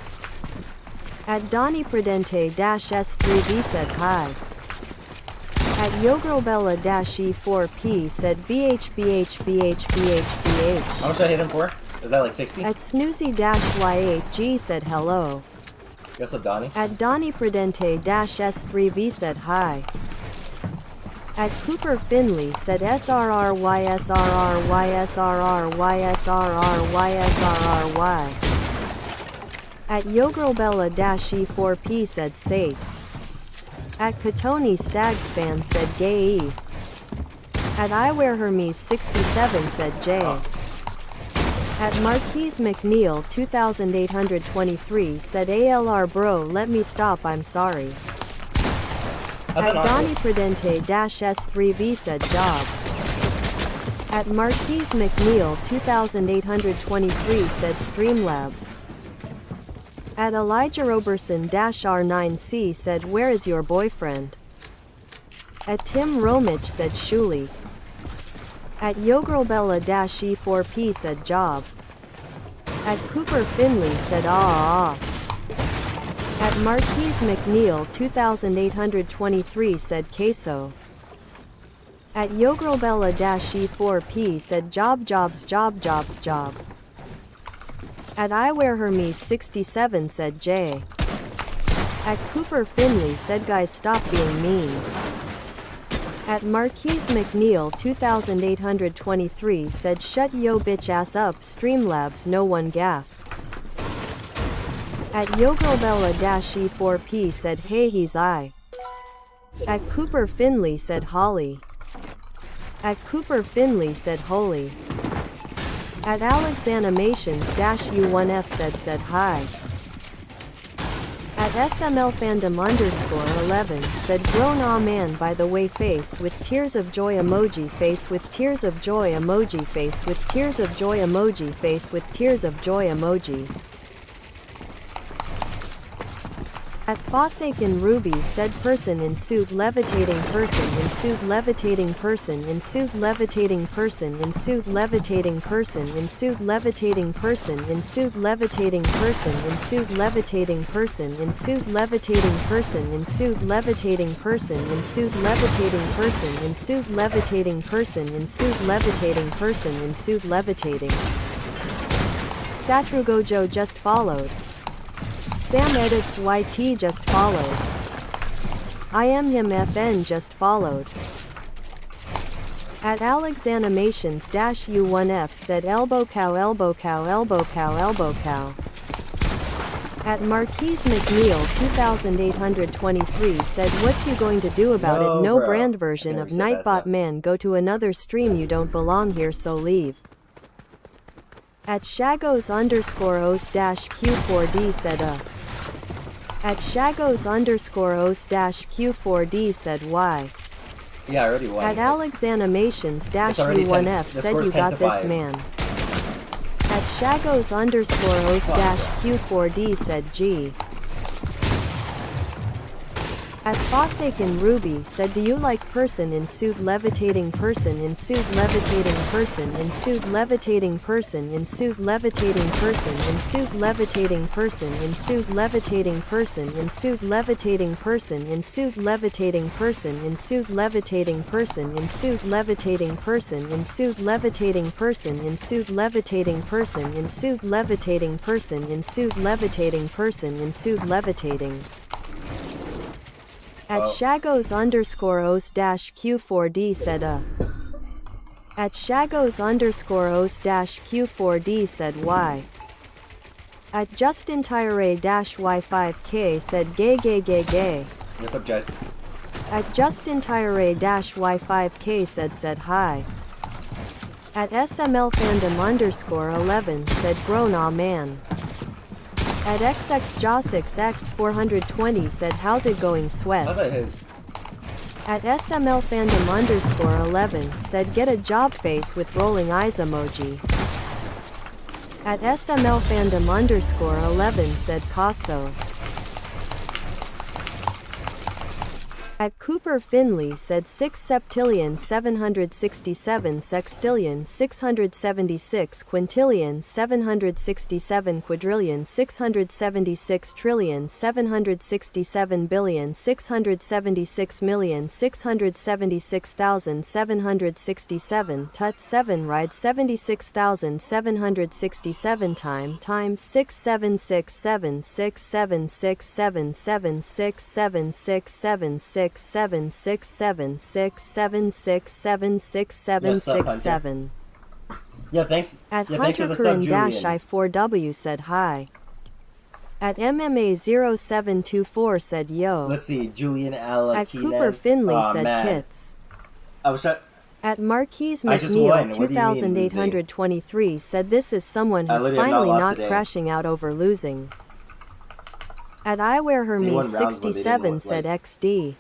[SPEAKER 2] At Donnie Prudente-S3V said hi. At Yogrelbella-E4P said BHBHBHBHBH.
[SPEAKER 1] How much did I hit him for? Is that like 60?
[SPEAKER 2] At Snoozy-Y8G said hello.
[SPEAKER 1] What's up, Donnie?
[SPEAKER 2] At Donnie Prudente-S3V said hi. At Cooper Finley said SRRY SRRY SRRY SRRY SRRY. At Yogrelbella-E4P said safe. At Katoni Stagspan said gay. At IWearHermes67 said J. At Marquise McNeil 2823 said ALR bro let me stop I'm sorry. At Donnie Prudente-S3V said job. At Marquise McNeil 2823 said Streamlabs. At Elijah Roberson-R9C said where is your boyfriend? At Tim Romich said Shuli. At Yogrelbella-E4P said job. At Cooper Finley said ah. At Marquise McNeil 2823 said queso. At Yogrelbella-E4P said job. At IWearHermes67 said J. At Cooper Finley said guys stop being mean. At Marquise McNeil 2823 said shut yo bitch ass up Streamlabs no one gaff. At Yogrelbella-E4P said hey he's I. At Cooper Finley said Holly. At Cooper Finley said holy. At AlexAnimations-U1F said hi. At SMLFandom_11 said grown aw man by the way face with tears of joy emoji face with tears of joy emoji face with tears of joy emoji face with tears of joy emoji. At Forsaken Ruby said person in suit levitating person in suit levitating person in suit levitating person in suit levitating person in suit levitating person in suit levitating person in suit levitating person in suit levitating person in suit levitating person in suit levitating person in suit levitating person in suit levitating person in suit levitating. Satrugojo just followed. Sam Edits YT just followed. I am him FN just followed. At AlexAnimations-U1F said elbow cow. At Marquise McNeil 2823 said what's you going to do about it? No
[SPEAKER 1] bro.
[SPEAKER 2] brand version of Nightbot man, go to another stream, you don't belong here, so leave. At Shagos_os-q4d said At Shagos_os-q4d said why.
[SPEAKER 1] Yeah, I already won.
[SPEAKER 2] At Alexanimations-u1f said you got this, man. At Shagos_os-q4d said G. At Forsaken Ruby said do you like person in suit levitating person in suit levitating person in suit levitating person in suit levitating person in suit levitating person in suit levitating person in suit levitating person in suit levitating person in suit levitating person in suit levitating person in suit levitating person in suit levitating person in suit levitating person in suit levitating person in suit levitating. At Shagos_os-q4d said At Shagos_os-q4d said why. At JustinTyre-y5k said gay gay gay gay.
[SPEAKER 1] What's up, Jess?
[SPEAKER 2] At JustinTyre-y5k said hi. At SMLFandom_11 said grown aw man. At XXJOSIXX420 said how's it going, sweat.
[SPEAKER 1] How's that his?
[SPEAKER 2] At SMLFandom_11 said get a job face with rolling eyes emoji. At SMLFandom_11 said Casso. At Cooper Finley said 6 septillion 767 sextillion 676 quintillion 767 quadrillion 676 trillion 767 billion 676 million 676,767 tut 7 ride 76,767 times 676767767676767 6767677676767.
[SPEAKER 1] Yeah, thanks.
[SPEAKER 2] At
[SPEAKER 1] Yeah, thanks for the sub, Julian.
[SPEAKER 2] Hunter-I4W said hi. At MMA0724 said yo.
[SPEAKER 1] Let's see, Julian Alakines.
[SPEAKER 2] At Cooper Finley said tits.
[SPEAKER 1] I was trying.
[SPEAKER 2] At Marquise
[SPEAKER 1] I just won.
[SPEAKER 2] McNeil
[SPEAKER 1] What do you mean,
[SPEAKER 2] 2823 said this is someone who's
[SPEAKER 1] literally
[SPEAKER 2] finally
[SPEAKER 1] not lost
[SPEAKER 2] not
[SPEAKER 1] today.
[SPEAKER 2] crashing out over losing. At IWearHermes67 said XD.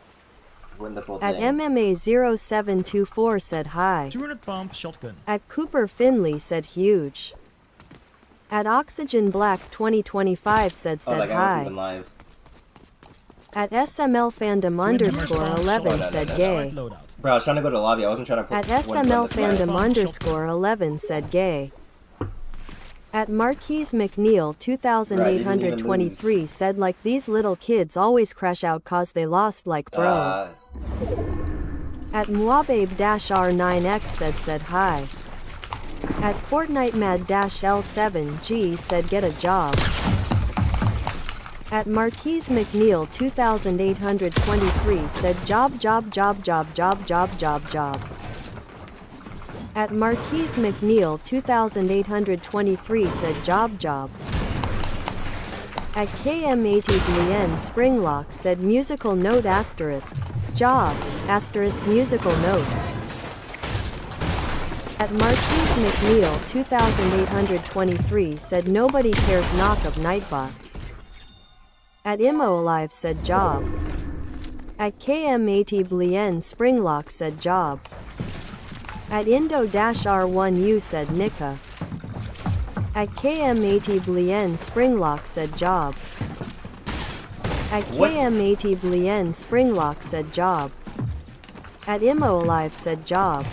[SPEAKER 1] Win the full
[SPEAKER 2] At
[SPEAKER 1] thing.
[SPEAKER 2] MMA0724 said hi.
[SPEAKER 3] 200 pump shotgun.
[SPEAKER 2] At Cooper Finley said huge. At Oxygen Black 2025 said
[SPEAKER 1] Oh, like I was
[SPEAKER 2] hi.
[SPEAKER 1] even live.
[SPEAKER 2] At SMLFandom_11 said gay.
[SPEAKER 1] Bro, I was trying to go to the lobby. I wasn't trying to put
[SPEAKER 2] At
[SPEAKER 1] one button this way.
[SPEAKER 2] SMLFandom_11 said gay. At Marquise McNeil 2823 said like these little kids always crash out cause they lost like bro. At Muababe-R9X said hi. At Fortnite Mad-L7G said get a job. At Marquise McNeil 2823 said job. At Marquise McNeil 2823 said job. At KM80Lien Springlock said musical note asterisk job asterisk musical note. At Marquise McNeil 2823 said nobody cares knock of Nightbot. At Immo Alive said job. At KM80Lien Springlock said job. At Indo-R1U said Nika. At KM80Lien Springlock said job. At KM80Lien Springlock said job. At Immo Alive said job.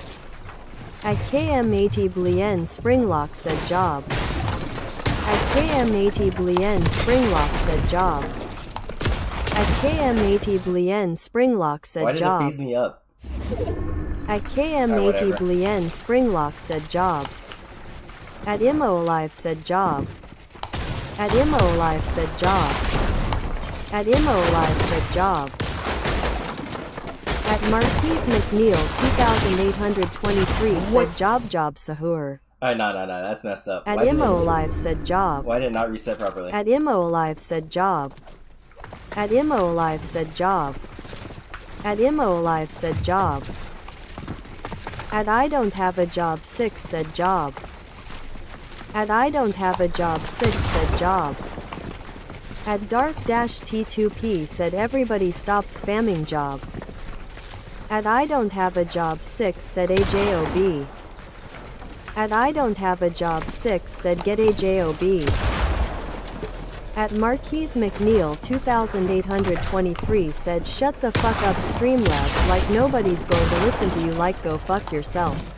[SPEAKER 2] At KM80Lien Springlock said job. At KM80Lien Springlock said job. At KM80Lien Springlock said job.
[SPEAKER 1] Why did it phase me up?
[SPEAKER 2] At KM80Lien Springlock said job. At Immo Alive said job. At Immo Alive said job. At Immo Alive said job. At Marquise McNeil 2823 said job Sahur.
[SPEAKER 1] Alright, no, that's messed up.
[SPEAKER 2] At Immo Live said job.
[SPEAKER 1] Why did it not reset properly?
[SPEAKER 2] At Immo Live said job. At Immo Live said job. At Immo Live said job. At I don't have a job 6 said job. At I don't have a job 6 said job. At Dark-T2P said everybody stop spamming job. At I don't have a job 6 said AJOB. At I don't have a job 6 said get AJOB. At Marquise McNeil 2823 said shut the fuck up Streamlabs, like nobody's going to listen to you, like go fuck yourself.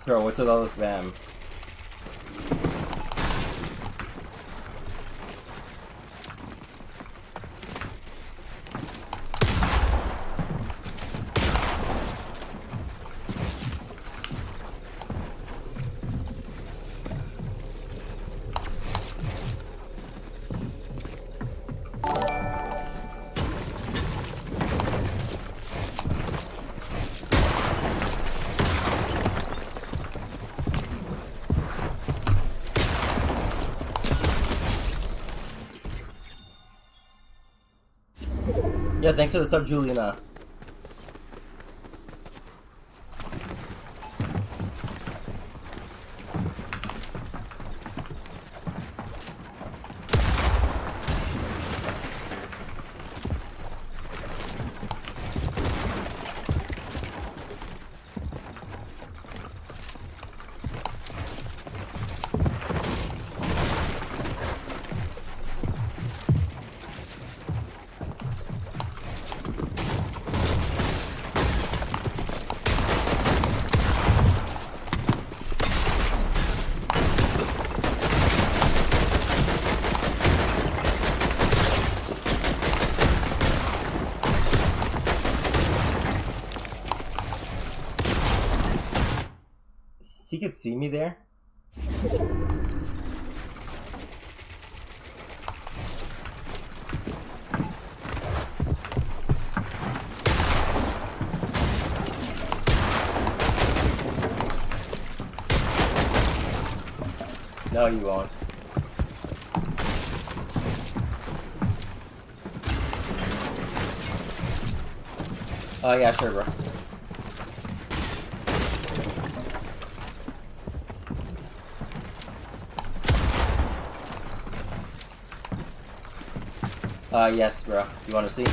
[SPEAKER 1] Bro, what's with all this spam? Yeah, thanks for the sub, Juliana. He could see me there? No, you won't. Oh, yeah, sure, bro. Yes, bro. You want to see?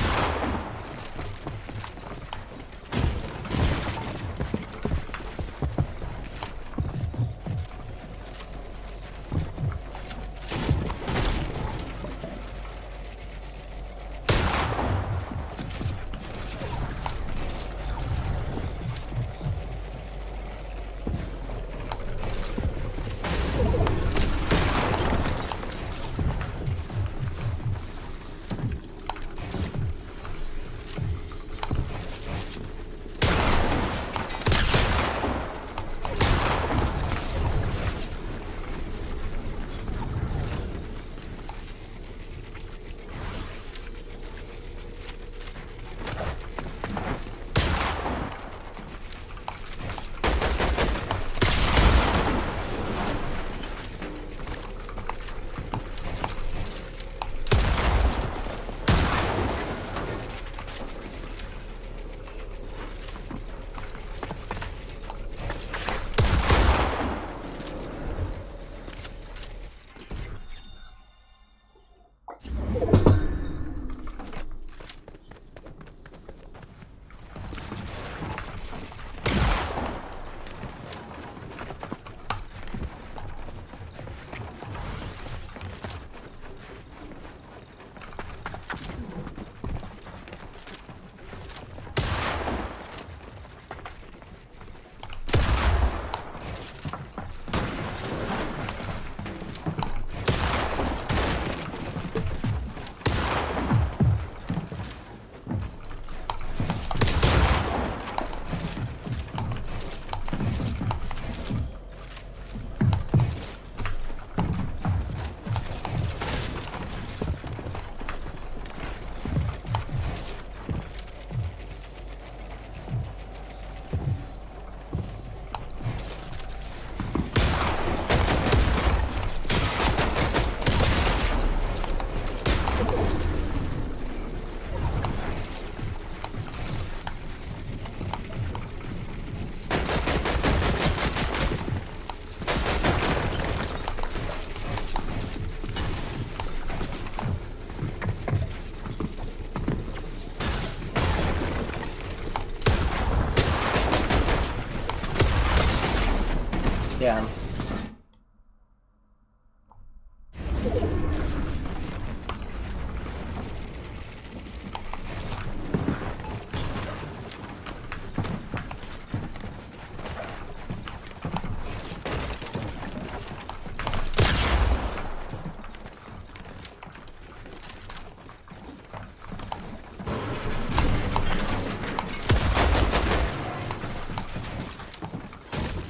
[SPEAKER 1] Yeah.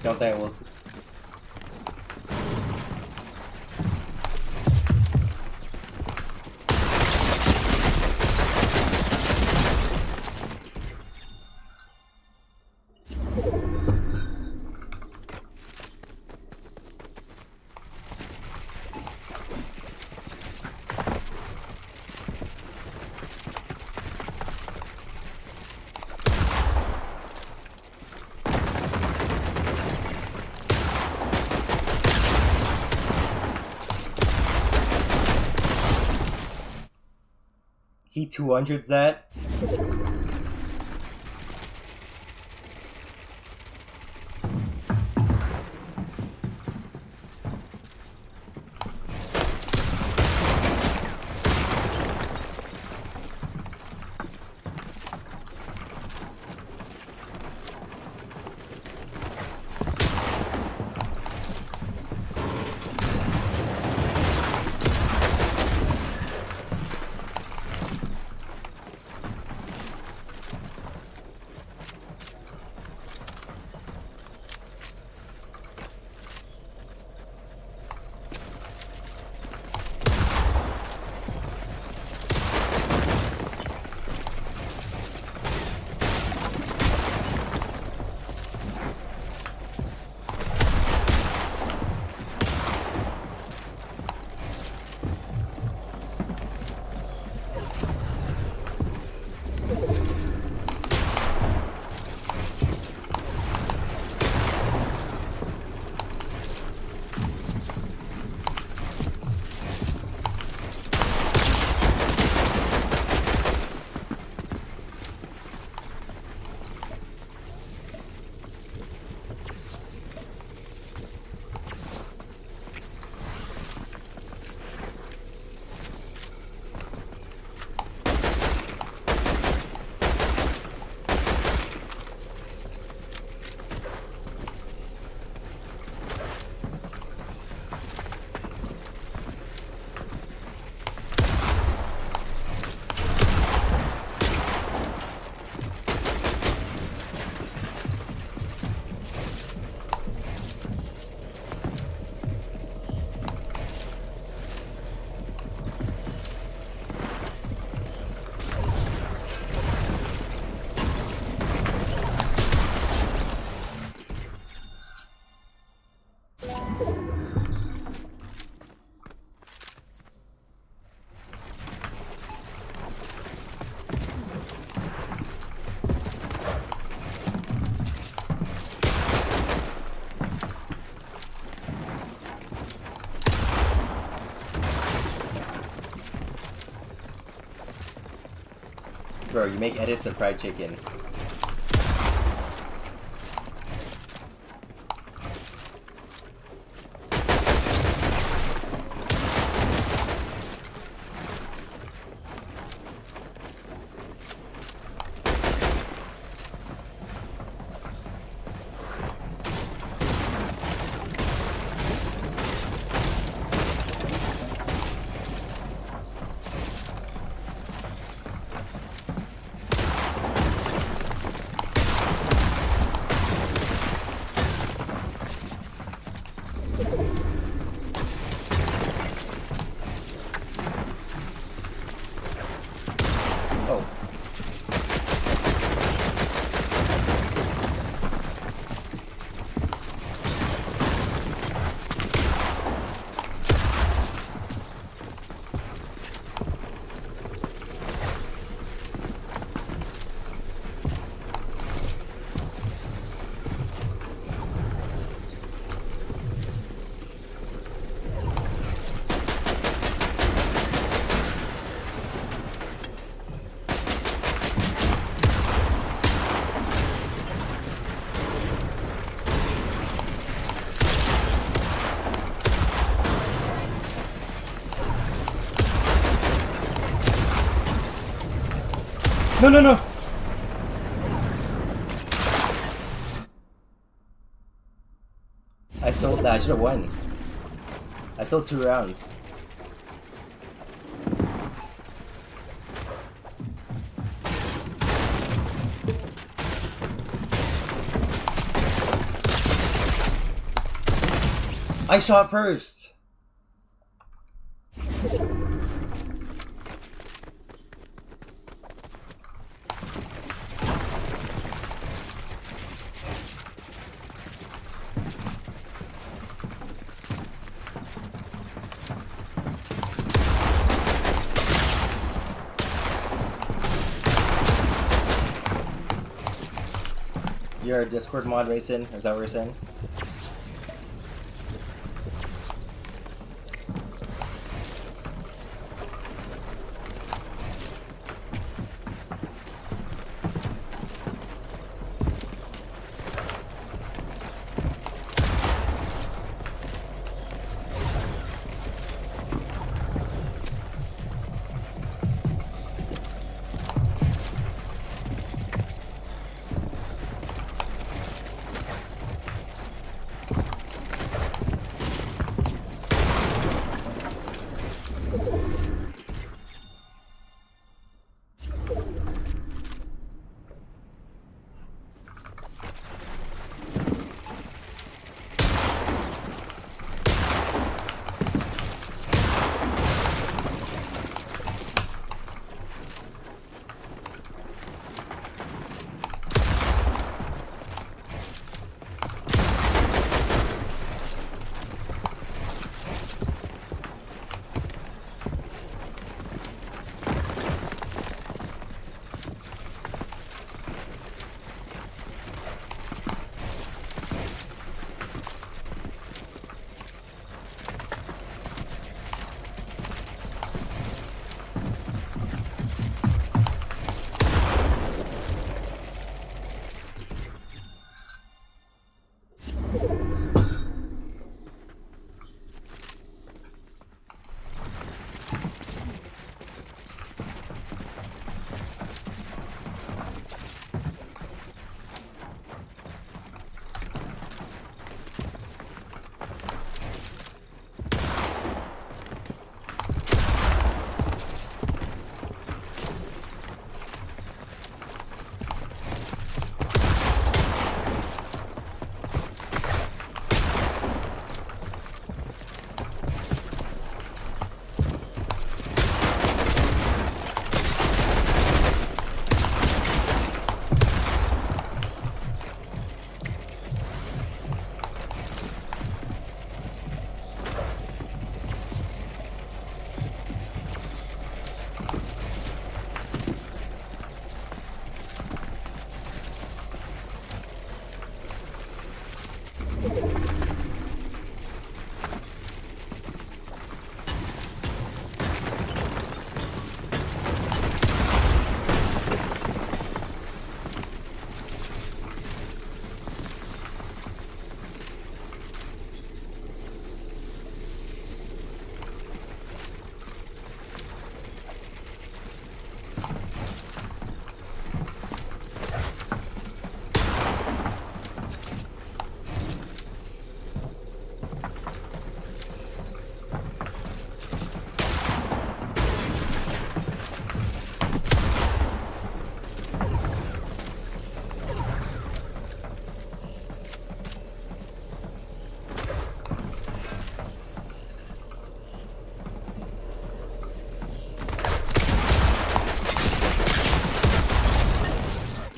[SPEAKER 1] Don't think we'll see. He 200s that. Bro, you make edits of fried chicken. No, no, no! I sold that. I should have won. I sold 2 rounds. I shot first! You're a Discord mod, Racing? Is that what you're saying?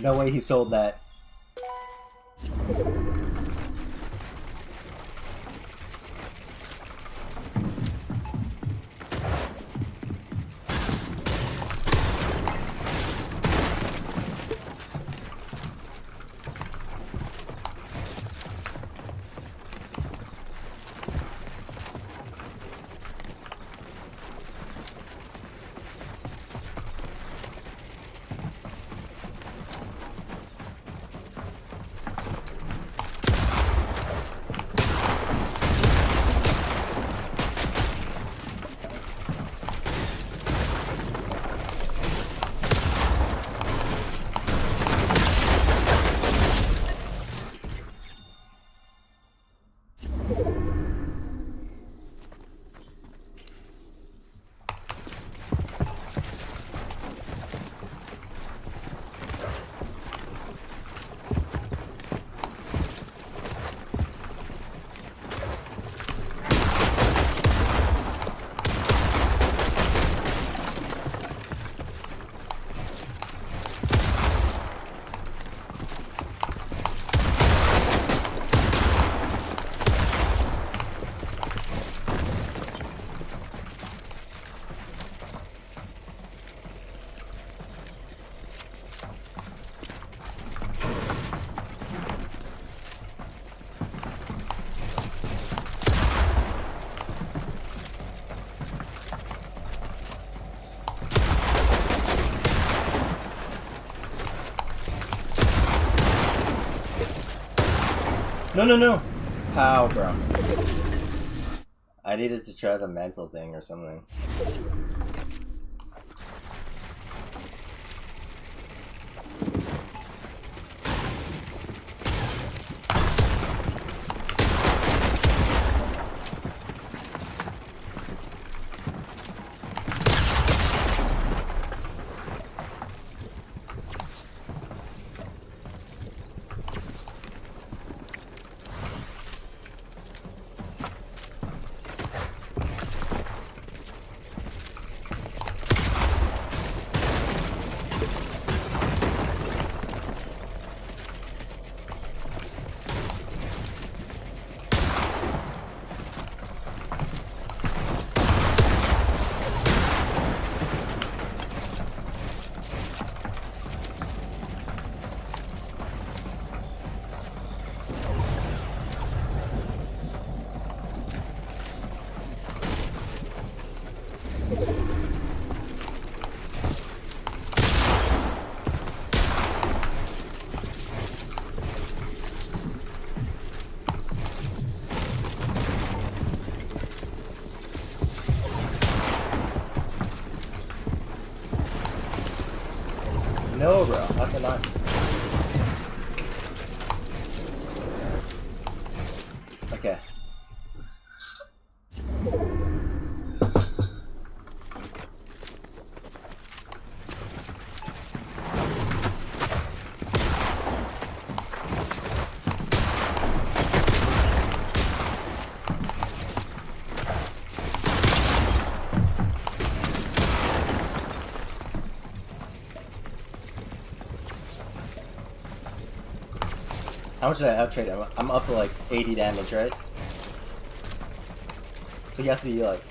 [SPEAKER 1] No way he sold that. No, no, no! How, bro? I needed to try the mental thing or something. No, bro. How can I? Okay. How much did I uptrade him? I'm up to like 80 damage, right? So he has to be like...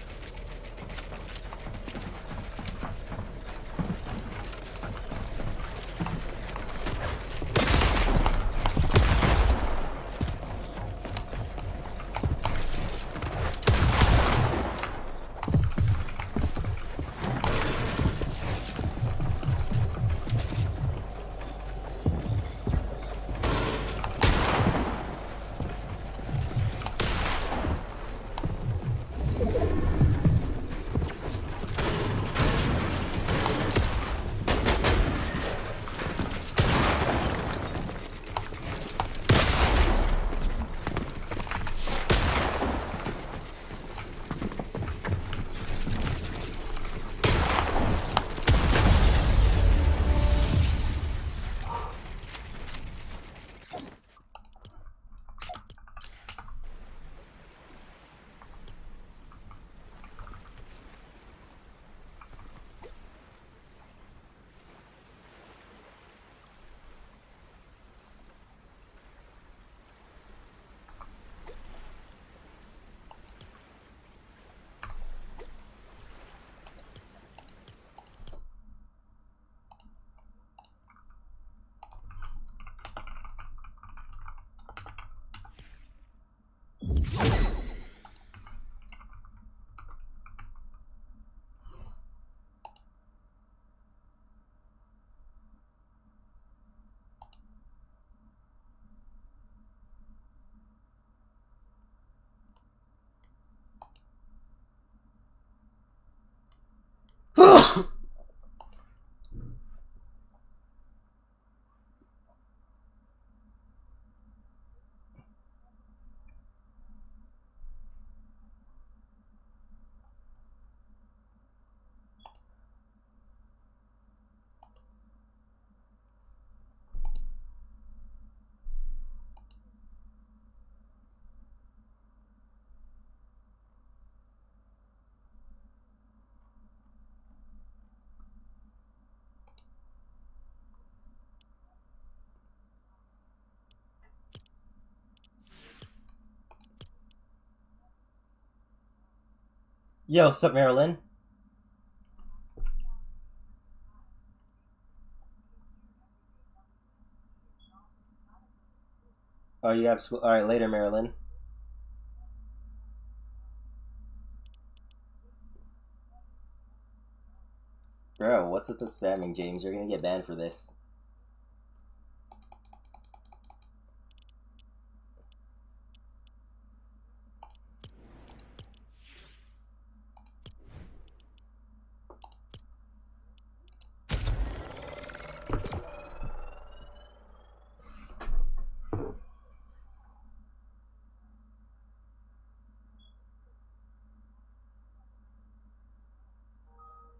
[SPEAKER 1] Yo, sup, Marilyn? Oh, you have school. Alright, later, Marilyn. Bro, what's with the spamming, James? You're gonna get banned for this.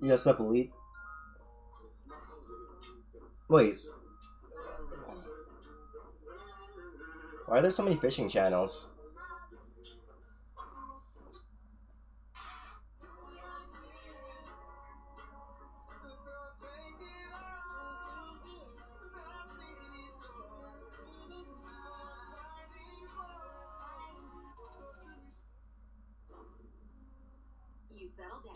[SPEAKER 1] Yes, up, Elite. Wait. Why are there so many fishing channels?
[SPEAKER 3] You settled down.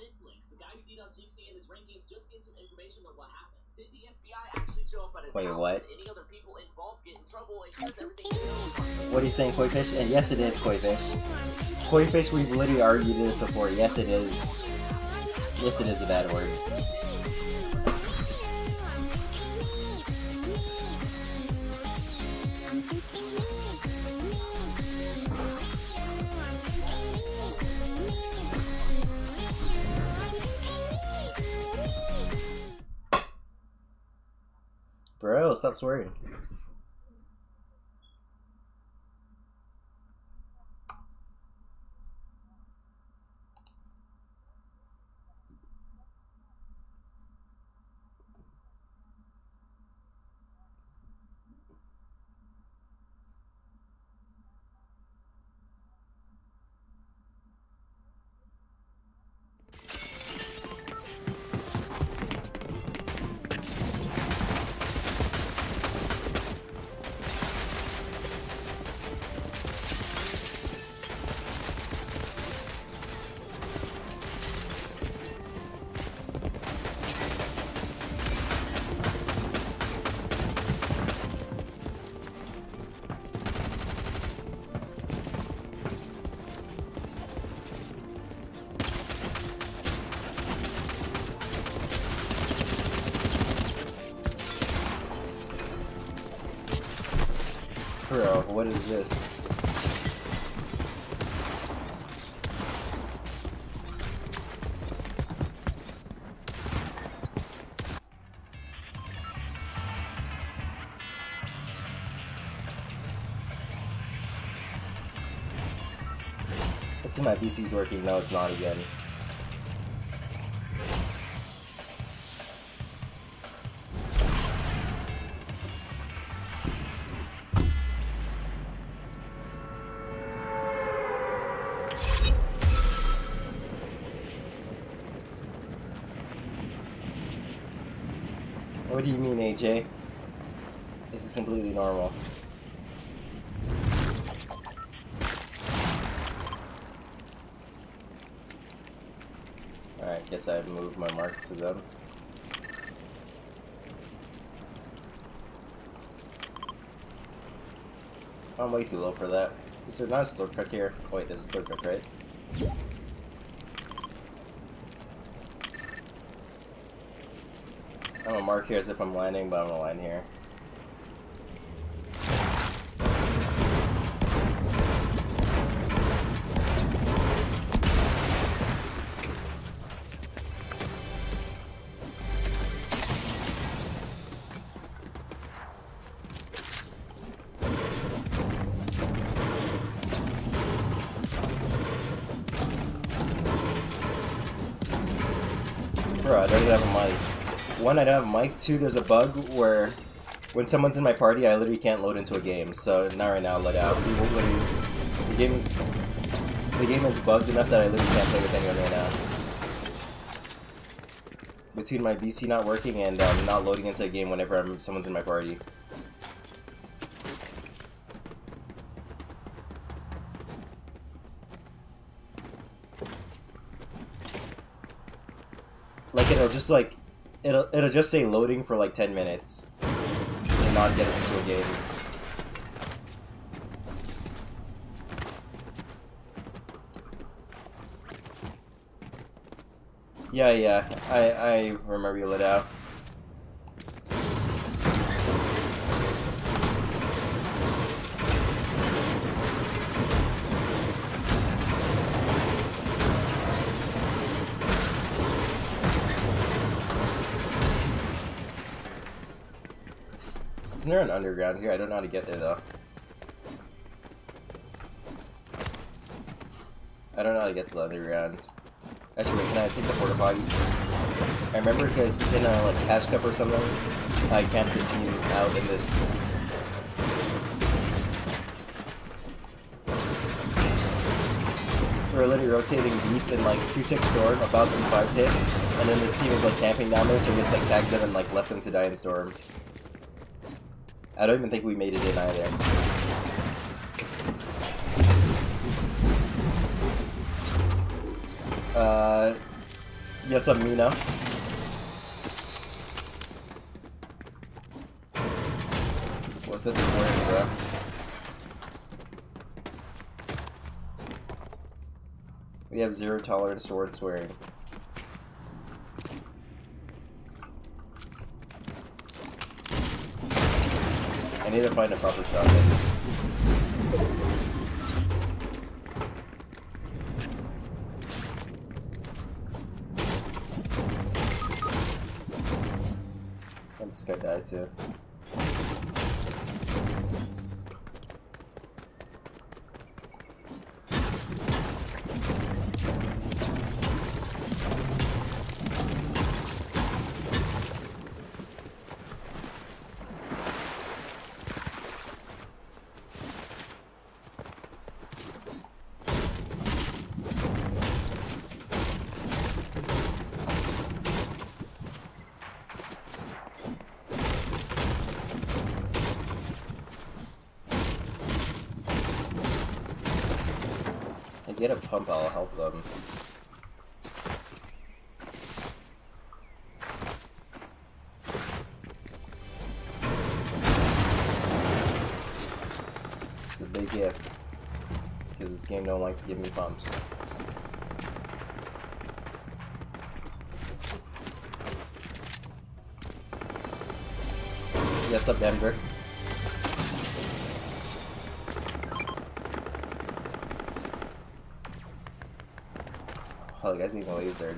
[SPEAKER 3] The guy who did us jinxing in his rankings just gave some information on what happened. Did the FBI actually show up at his
[SPEAKER 1] Wait,
[SPEAKER 3] house?
[SPEAKER 1] what?
[SPEAKER 3] Did any other people involved get in trouble? And here's everything you know.
[SPEAKER 1] What are you saying, Koi Fish? And yes, it is Koi Fish. Koi Fish, we've literally argued this before. Yes, it is. Yes, it is a bad word. Bro, stop swearing. Bro, what is this? Let's see, my PC's working. No, it's not again. What do you mean, AJ? This is completely normal. Alright, guess I've moved my mark to them. I'm way too low for that. Is there not a slow truck here? Oh, wait, there's a slow truck, right? I'm gonna mark here as if I'm landing, but I'm gonna land here. Bro, I don't even have a mic. One, I don't have a mic. Two, there's a bug where when someone's in my party, I literally can't load into a game. So not right now, let out. The game is bugged enough that I literally can't play with anyone right now. Between my BC not working and not loading into a game whenever someone's in my party. Like it'll just say loading for like 10 minutes and not get us into a game. Yeah, I remember you lit out. Isn't there an underground here? I don't know how to get there though. I don't know how to get to the underground. Actually, wait, can I take the porta potty? I remember because in a like cash cup or something, I camped the team out in this. We were literally rotating deep in like 2-tick storm, about to 5-tick, and then this team was like camping down there, so we just like tagged them and like left them to die in storm. I don't even think we made it in either. Yes, I'm Mina. What's with this word, bro? We have 0 tolerance to word swearing. I need to find a proper shotgun. And this guy died too. Get a pump, I'll help them. It's a big gift, because this game don't like to give me pumps. Yes, up, Denver. Oh, the guy's getting lasered.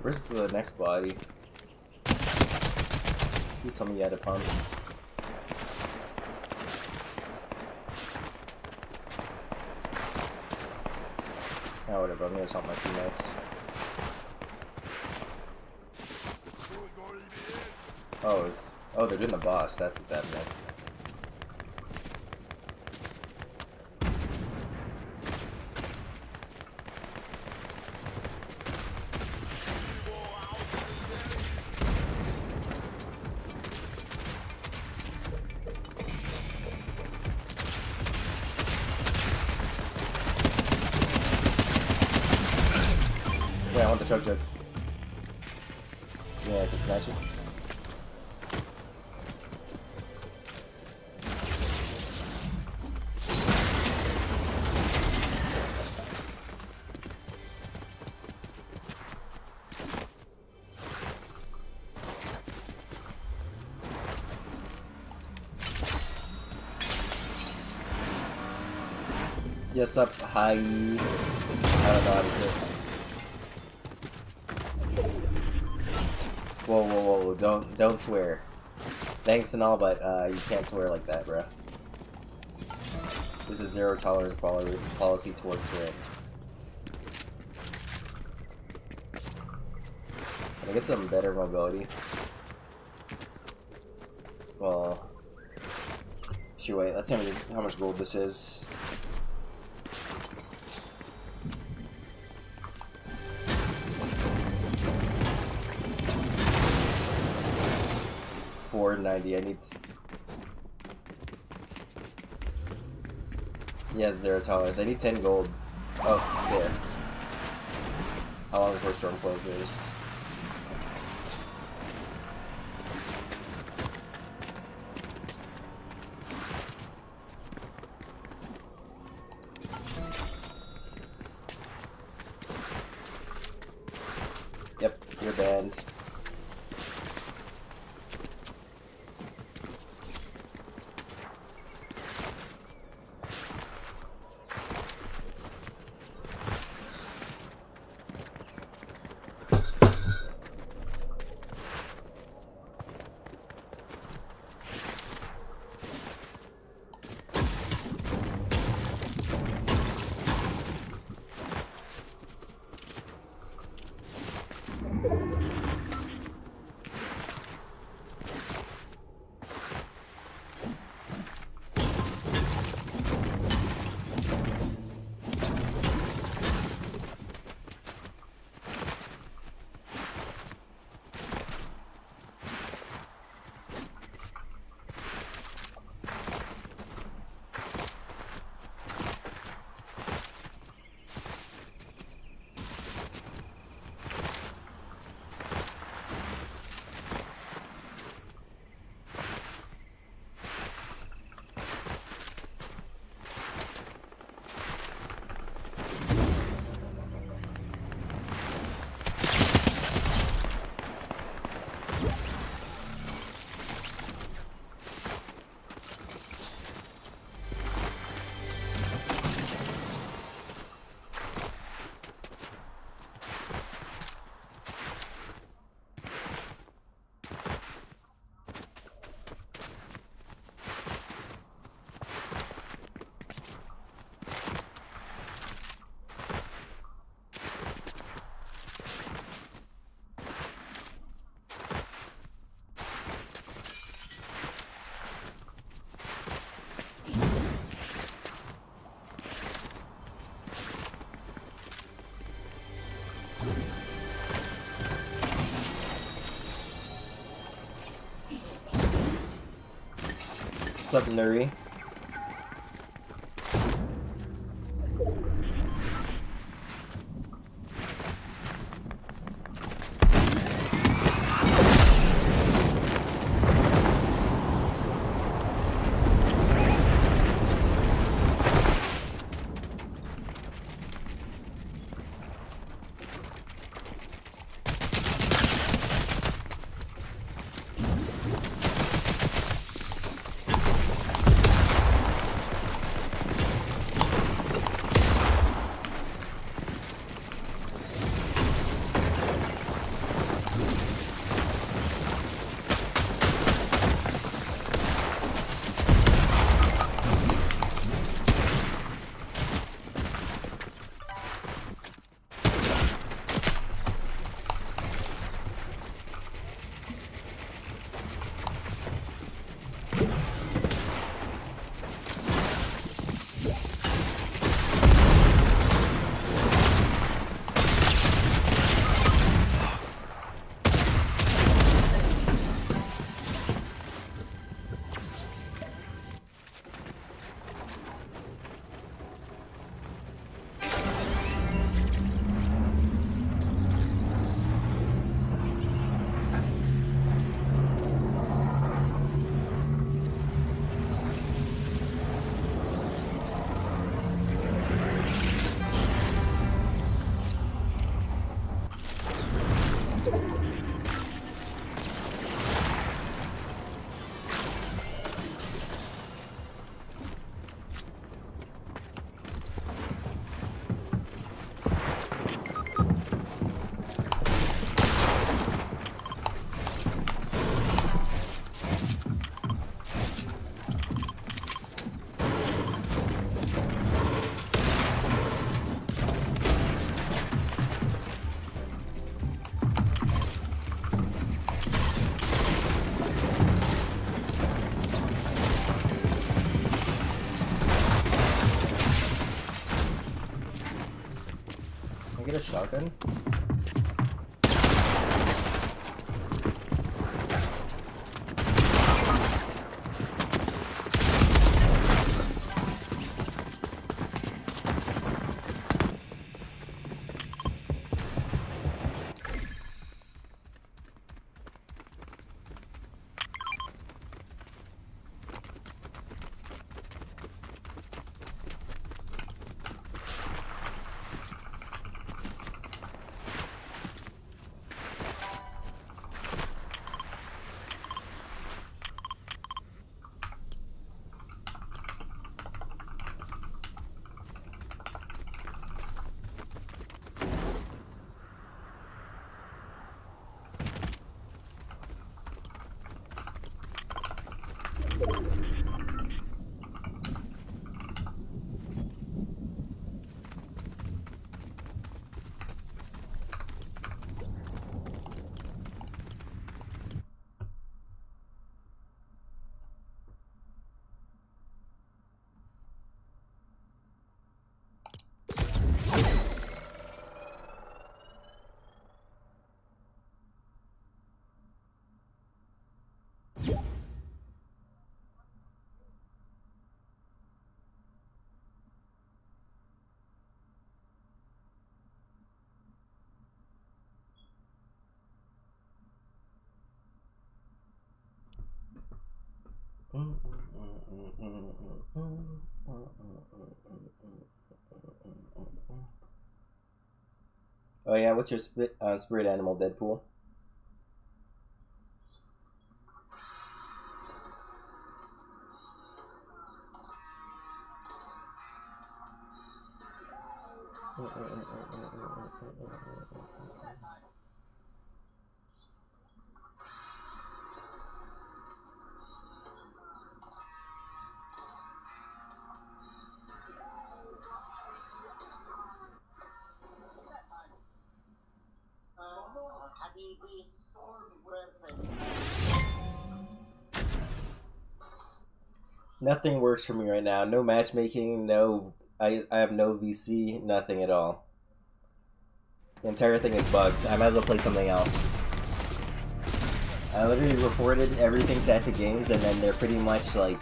[SPEAKER 1] Where's the next body? Please tell me you had a pump. Oh, whatever, I'm gonna help my teammates. Oh, they're doing the boss, that's what that meant. Yeah, I want the chug jug. Yeah, I can snatch it. Yes, up, hi. I don't know how to say it. Whoa, whoa, whoa, don't swear. Thanks and all, but you can't swear like that, bro. This is 0 tolerance policy towards swearing. Can I get some better mobility? Well, shoot, wait, let's see how much gold this is. $4.90. I need. Yeah, 0 tolerance. I need 10 gold. Oh, there. How long before storm closes? Yep, you're banned. What's up, Nuri? Can I get a shotgun? Oh yeah, what's your spirit animal, Deadpool? Nothing works for me right now. No matchmaking, no I have no VC, nothing at all. The entire thing is bugged. I might as well play something else. I literally reported everything to Epic Games, and then they're pretty much like,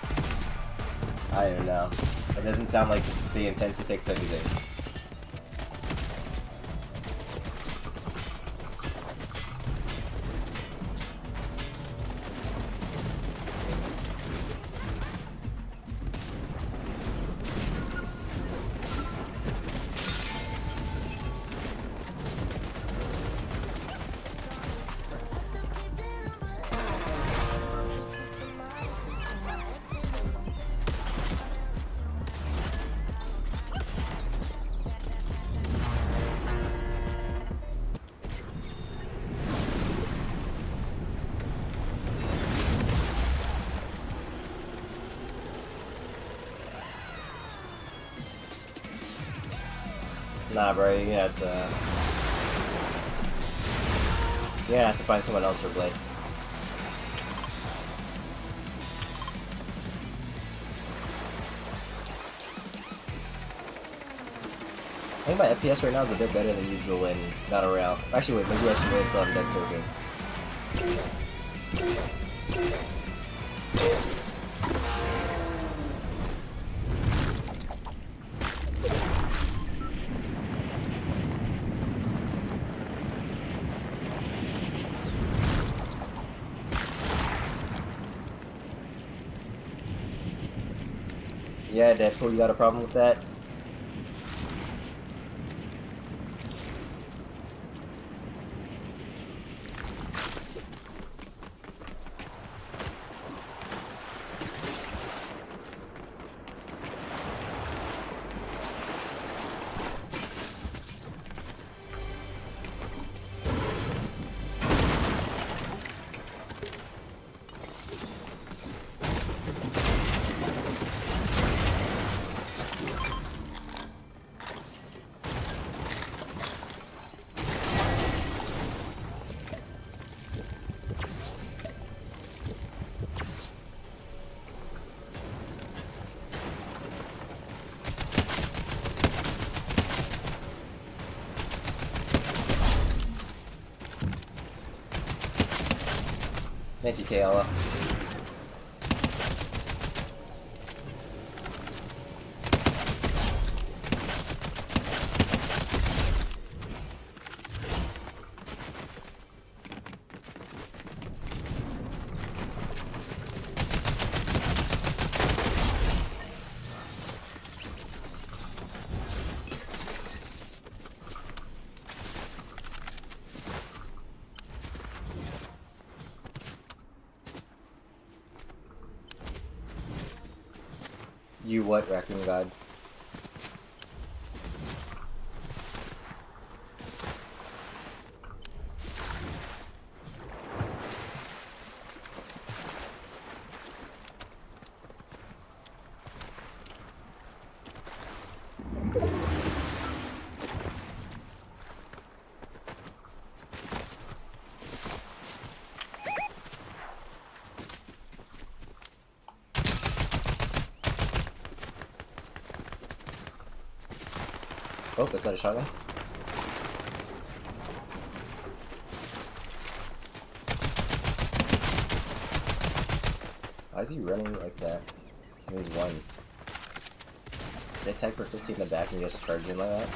[SPEAKER 1] I don't know. It doesn't sound like they intend to fix anything. Nah, bro, you're gonna have to find someone else for Blitz. I think my FPS right now is a bit better than usual in Battle Royale. Actually, wait, maybe I should wait until I'm dead serving. Yeah, Deadpool, you got a problem with that? Thank you, Kayla. You what, Raccoon God? Oh, that's not a shotgun. Why is he running like that? He's one. Did I tag for 50 in the back and just charge him like that?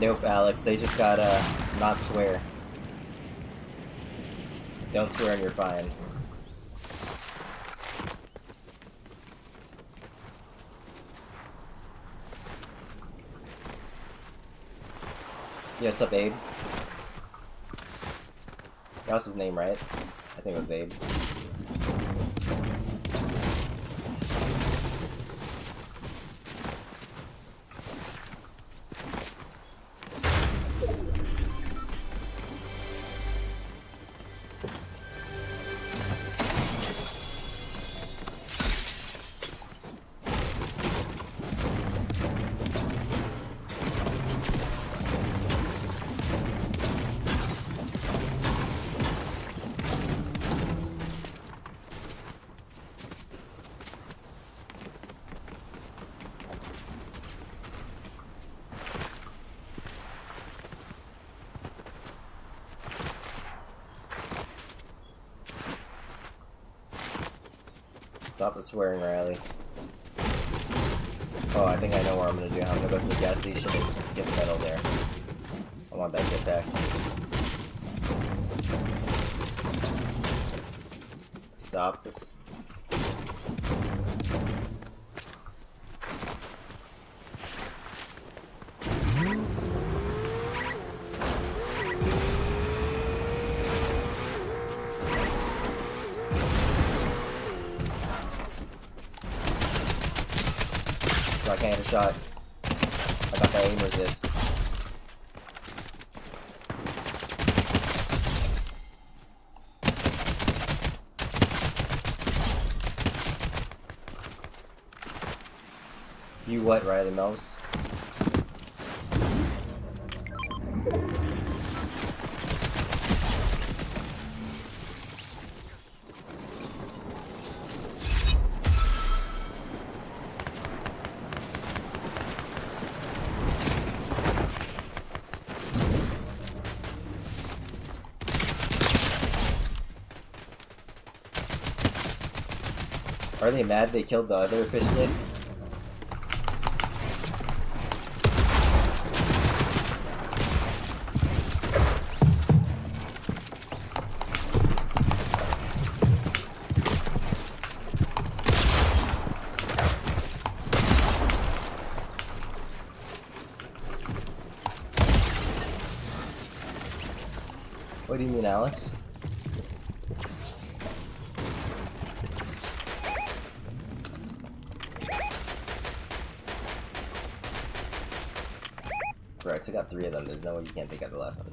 [SPEAKER 1] Nope, Alex, they just gotta not swear. Don't swear and you're fine. Yes, up, Abe? That was his name, right? I think it was Abe. Stop the swearing, Riley. Oh, I think I know what I'm gonna do. I'm gonna go to the gas station and get the metal there. I want that jetpack. Stop this. I can't hit a shot. I got that aim resist. You what, Riley Mouse? Are they mad they killed the other fish kid? What do you mean, Alex? Bro, I took out 3 of them. There's no way you can't take out the last one.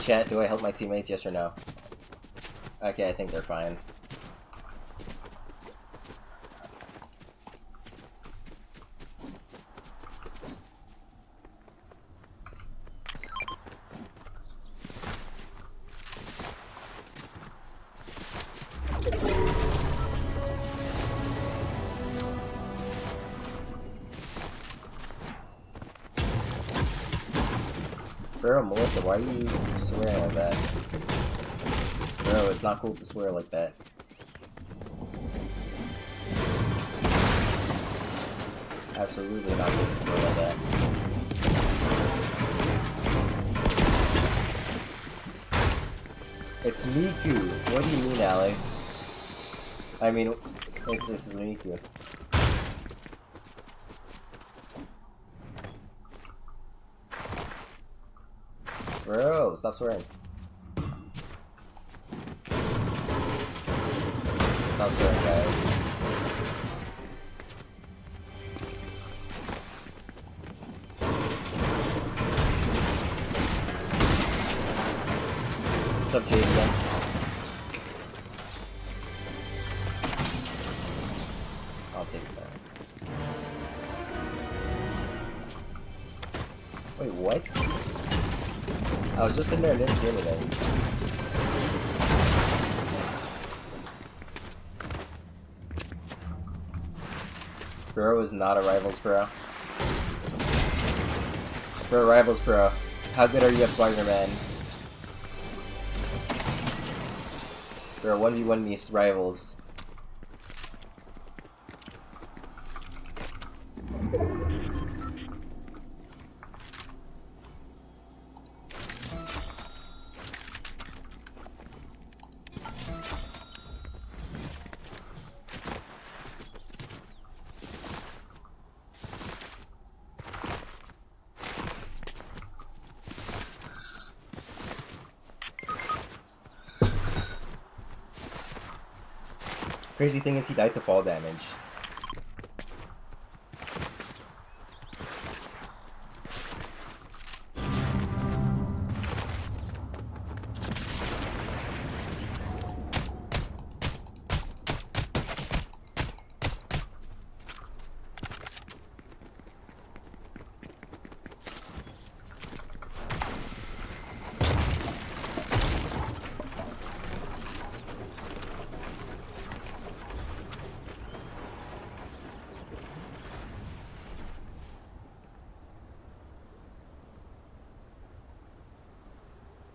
[SPEAKER 1] Chat, do I help my teammates, yes or no? Okay, I think they're fine. Bro, Melissa, why are you swearing like that? Bro, it's not cool to swear like that. Absolutely not cool to swear like that. It's Miku! What do you mean, Alex? I mean, it's Miku. Bro, stop swearing. Stop swearing, guys. What's up, Jaden? I'll take it back. Wait, what? I was just in there and didn't see anything. Bro is not a Rivals Pro. Bro, Rivals Pro. How good are you at Spider-Man? Bro, 1v1 me Rivals. Crazy thing is he died to fall damage.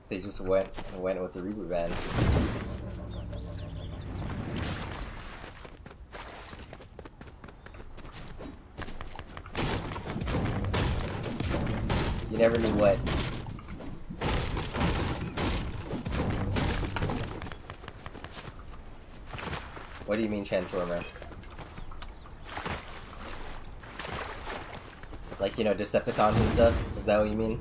[SPEAKER 1] They just went with the reboot ban. You never knew what. What do you mean, Transformer? Like, you know, Decepticons and stuff? Is that what you mean?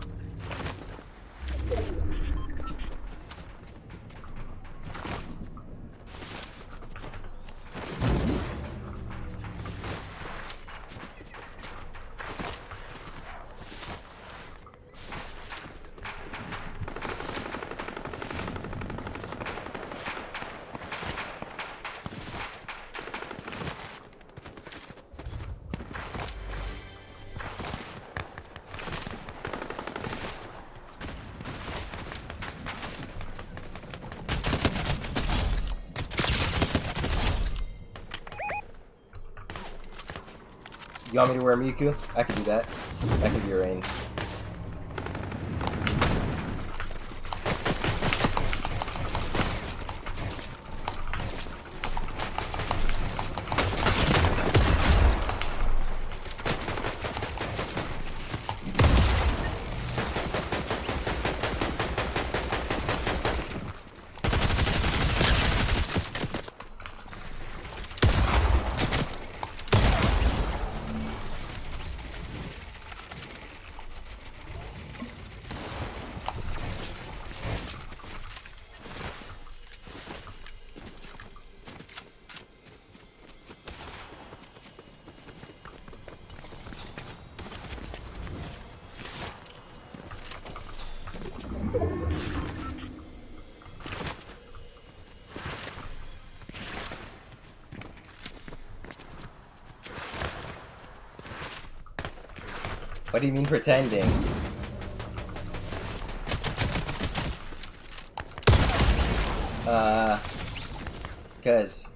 [SPEAKER 1] You want me to wear Miku? I can do that. That can be arranged. What do you mean pretending? Cause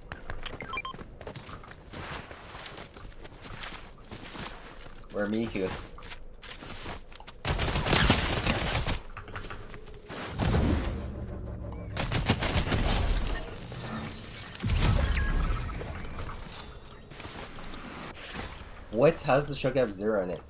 [SPEAKER 1] we're Miku. What? How's the Shogun have 0 in it?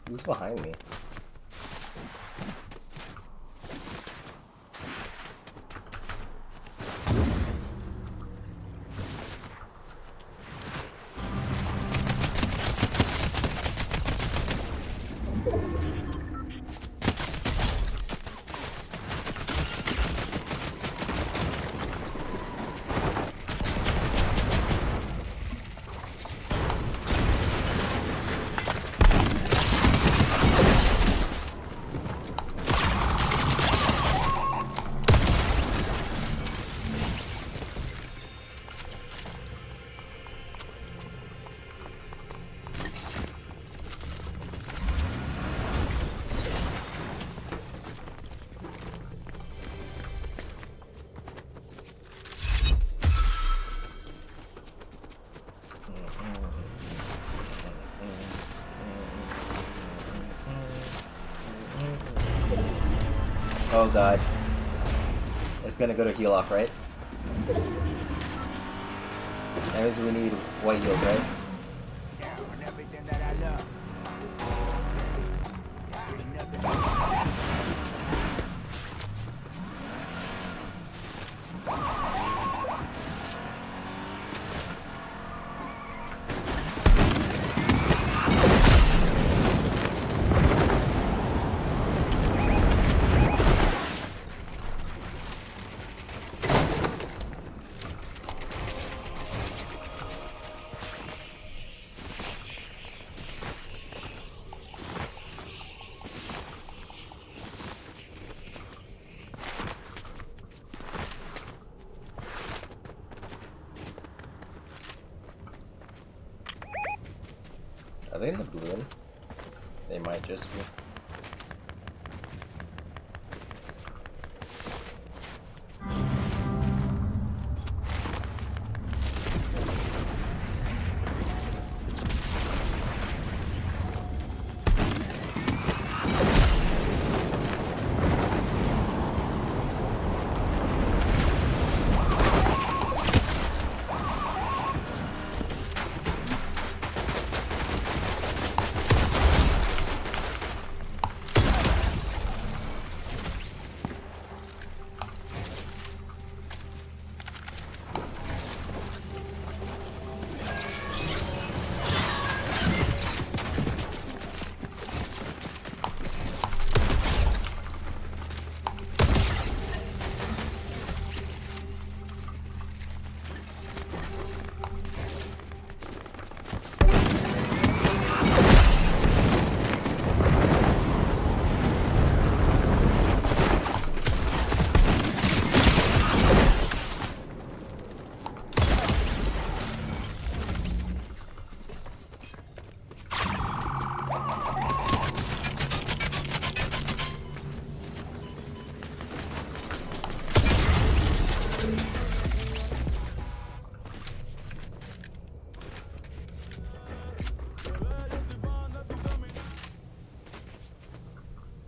[SPEAKER 1] Who's behind me? Oh god. It's gonna go to heal off, right? That means we need white heals, right? Are they in the balloon? They might just be.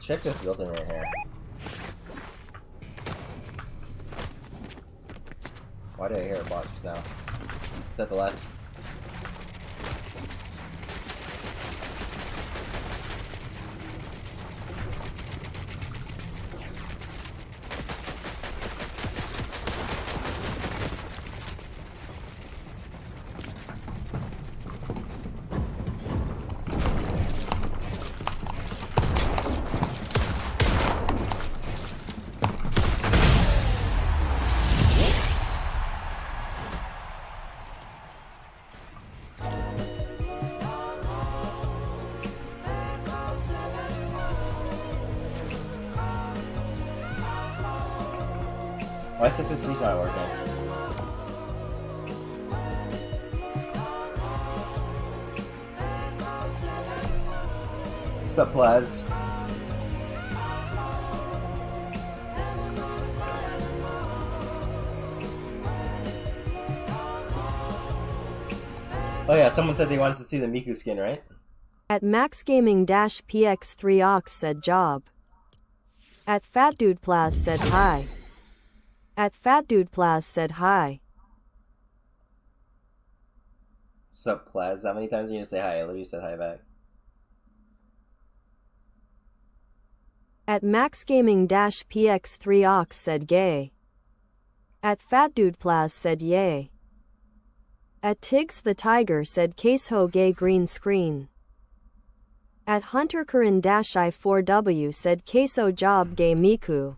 [SPEAKER 1] Check this building right here. Why did I hear a bot just now? Is that the last? Why 663's not working? What's up, Plaz? Oh yeah, someone said they wanted to see the Miku skin, right?
[SPEAKER 2] At MaxGaming-PX3Ox said job. At FatDudePlaz said hi. At FatDudePlaz said hi.
[SPEAKER 1] Sup, Plaz? How many times are you gonna say hi? I literally said hi back.
[SPEAKER 2] At MaxGaming-PX3Ox said gay. At FatDudePlaz said yay. At Tiggs the Tiger said Caseho gay green screen. At HunterKarin-I4W said Queso job gay Miku.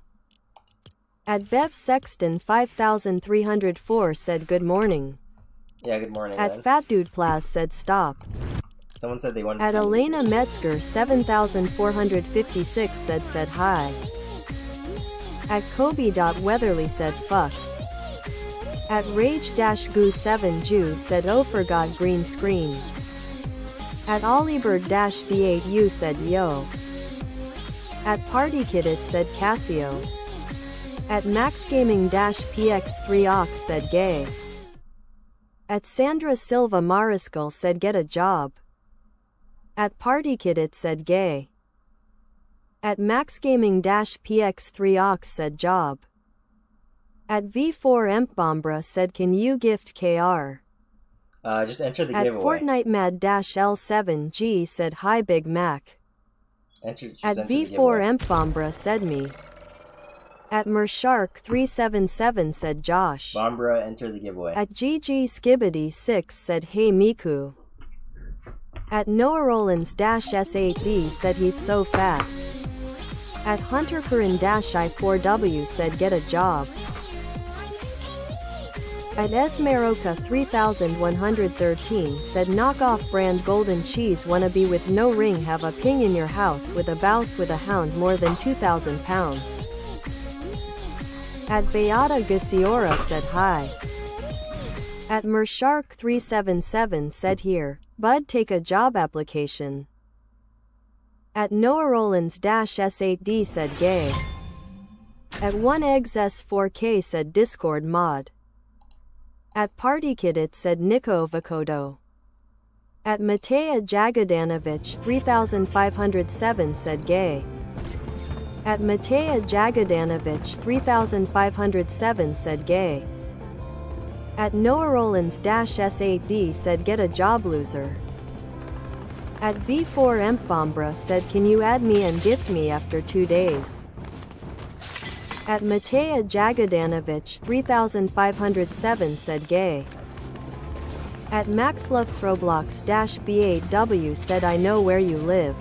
[SPEAKER 2] At Bev Sexton 5304 said good morning.
[SPEAKER 1] Yeah, good morning.
[SPEAKER 2] At FatDudePlaz said stop.
[SPEAKER 1] Someone said they wanted to
[SPEAKER 2] At
[SPEAKER 1] see
[SPEAKER 2] Elena Metzger 7456 said hi. At Kobe.Weatherly said fuck. At Rage-Goo7 said oh forgot green screen. At Olliebird-D8U said yo. At PartyKidit said Casio. At MaxGaming-PX3Ox said gay. At Sandra Silva Mariscal said get a job. At PartyKidit said gay. At MaxGaming-PX3Ox said job. At V4Empbombra said can you gift KR?
[SPEAKER 1] Just enter the
[SPEAKER 2] At
[SPEAKER 1] giveaway.
[SPEAKER 2] Fortnite Mad-L7G said hi Big Mac. At
[SPEAKER 1] Enter the giveaway.
[SPEAKER 2] V4Empbombra said me. At Mershark377 said Josh.
[SPEAKER 1] Bombra, enter the giveaway.
[SPEAKER 2] At GG Skibbity6 said hey Miku. At Noah Rollins-S8D said he's so fat. At HunterCurran-I4W said get a job. At Esmeroka3113 said knockoff brand golden cheese wannabe with no ring have a ping in your house with a bouse with a hound more than 2,000 pounds. At Beata Gasiora said hi. At Mershark377 said here, bud take a job application. At Noah Rollins-S8D said gay. At 1XS4K said Discord mod. At PartyKidit said Nico Vakodo. At Mateja Jagadanovich 3507 said gay. At Mateja Jagadanovich 3507 said gay. At Noah Rollins-S8D said get a job loser. At V4Empbombra said can you add me and gift me after 2 days. At Mateja Jagadanovich 3507 said gay. At MaxLovesRoblox-B8W said I know where you live.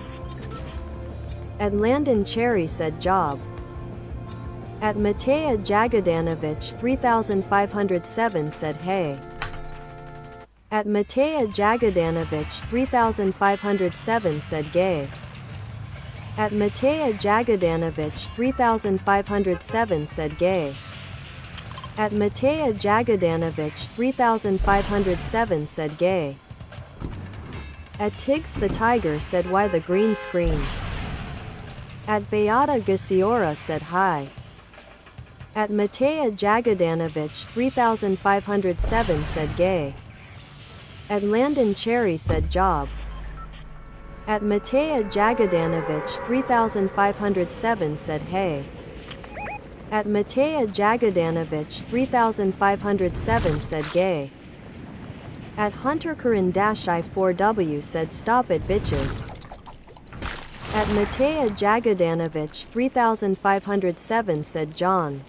[SPEAKER 2] At Landon Cherry said job. At Mateja Jagadanovich 3507 said hey. At Mateja Jagadanovich 3507 said gay. At Mateja Jagadanovich 3507 said gay. At Mateja Jagadanovich 3507 said gay. At Tiggs the Tiger said why the green screen. At Beata Gasiora said hi. At Mateja Jagadanovich 3507 said gay. At Landon Cherry said job. At Mateja Jagadanovich 3507 said hey. At Mateja Jagadanovich 3507 said gay. At HunterCurran-I4W said stop it bitches. At Mateja Jagadanovich 3507 said John.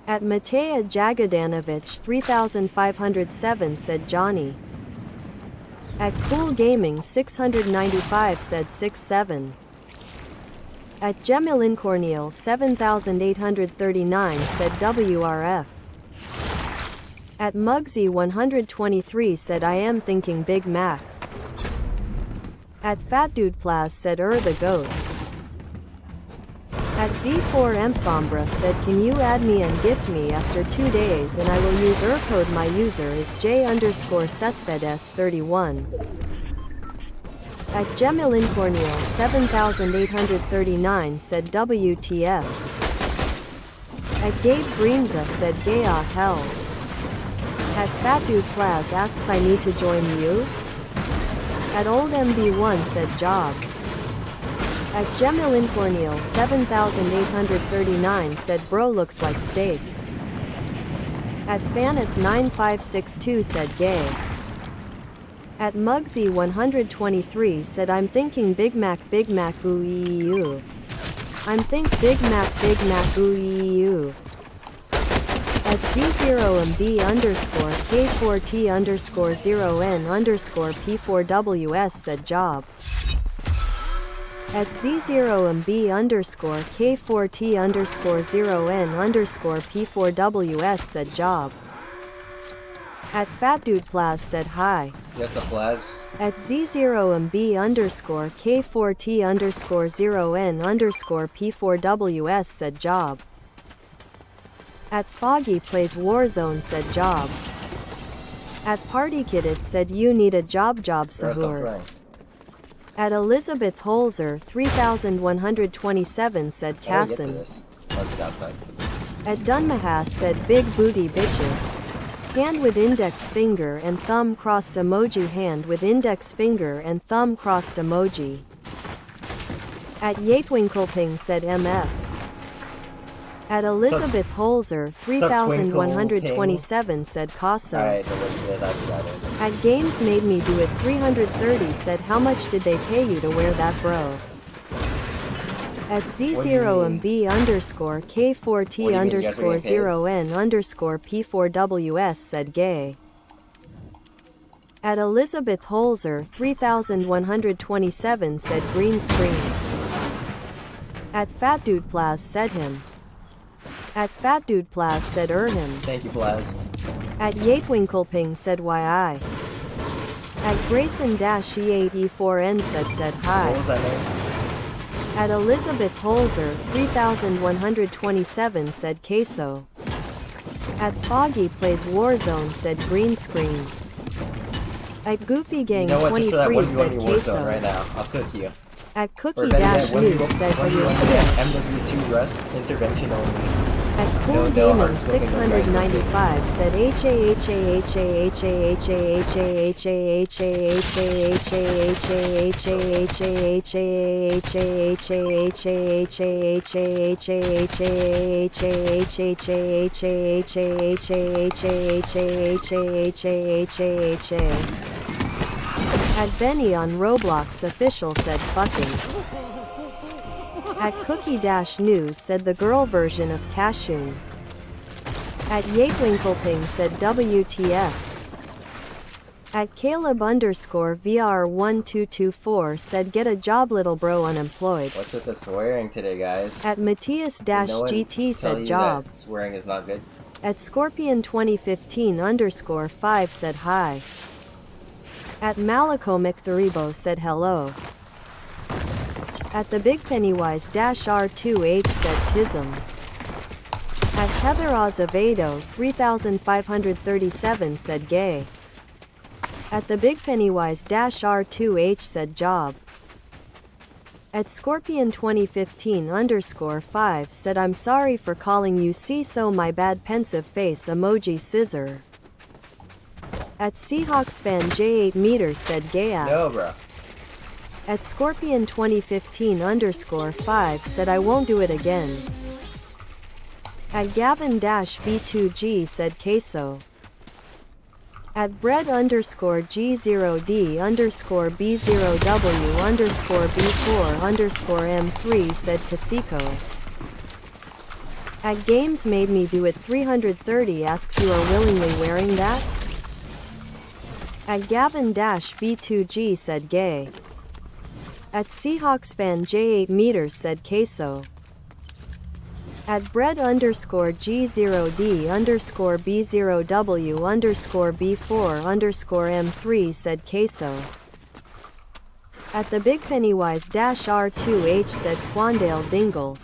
[SPEAKER 2] At Mateja Jagadanovich 3507 said Johnny. At Cool Gaming 695 said 67. At Gemilin Corneal 7839 said WRF. At Mugsy 123 said I am thinking Big Macs. At Fat Dude Plaz said the goat. At V4Empbombra said can you add me and gift me after 2 days and I will use code my user is J_Cespedes31. At Gemilin Corneal 7839 said WTF. At Gabe Greenza said gay hell. At Fat Dude Plaz asks I need to join you? At Old MB1 said job. At Gemilin Corneal 7839 said bro looks like steak. At Fanif9562 said gay. At Mugsy 123 said I'm thinking Big Mac ooh ee. I'm think Big Mac ooh ee. At Z0MB_K4T_0N_P4WS said job. At Z0MB_K4T_0N_P4WS said job. At Fat Dude Plaz said hi.
[SPEAKER 1] Yes, a Plaz.
[SPEAKER 2] At Z0MB_K4T_0N_P4WS said job. At Foggy Plays Warzone said job. At PartyKidit said you need a job Sahur. At Elizabeth Holzer 3127 said Cassin.
[SPEAKER 1] Let's get outside.
[SPEAKER 2] At Dunmahas said big booty bitches. Hand with index finger and thumb crossed emoji. Hand with index finger and thumb crossed emoji. At Yatewinkleping said MF. At Elizabeth Holzer 3127 said Casso.
[SPEAKER 1] Alright, Elizabeth, that's about it.
[SPEAKER 2] At Games Made Me Do It 330 said how much did they pay you to wear that bro? At Z0MB underscore K4T underscore 0N underscore P4WS said gay. At Elizabeth Holzer 3127 said green screen. At Fat Dude Plaz said him. At Fat Dude Plaz said him.
[SPEAKER 1] Thank you, Plaz.
[SPEAKER 2] At Yatewinkleping said YI. At Grayson-E8E4N said hi.
[SPEAKER 1] What was that name?
[SPEAKER 2] At Elizabeth Holzer 3127 said queso. At Foggy Plays Warzone said green screen. At Goofy Gang 23 said queso.
[SPEAKER 1] Right now, I'll cook you.
[SPEAKER 2] At Cookie Dash News said for your skin.
[SPEAKER 1] MW2 Rust intervention only.
[SPEAKER 2] At Cool Demon 695 said At Benny on Roblox official said fucking. At Cookie Dash News said the girl version of Cashoon. At Yatewinkleping said WTF. At Caleb underscore VR1224 said get a job little bro unemployed.
[SPEAKER 1] What's with the swearing today, guys?
[SPEAKER 2] At Matthias Dash GT said job.
[SPEAKER 1] Swearing is not good.
[SPEAKER 2] At Scorpion 2015 underscore 5 said hi. At Malico McThuribo said hello. At the Big Pennywise R2H said tism. At Heather Azevedo 3537 said gay. At the Big Pennywise R2H said job. At Scorpion 2015 underscore 5 said I'm sorry for calling you so my bad pensive face emoji scissor. At Seahawks fan J8 meters said gay ass.
[SPEAKER 1] No, bro.
[SPEAKER 2] At Scorpion 2015 underscore 5 said I won't do it again. At Gavin V2G said queso. At bread underscore G0D underscore B0W underscore B4 underscore M3 said Casico. At Games Made Me Do It 330 asks you are willingly wearing that? At Gavin V2G said gay. At Seahawks fan J8 meters said queso. At bread underscore G0D underscore B0W underscore B4 underscore M3 said queso. At the Big Pennywise R2H said Quandale Dingle.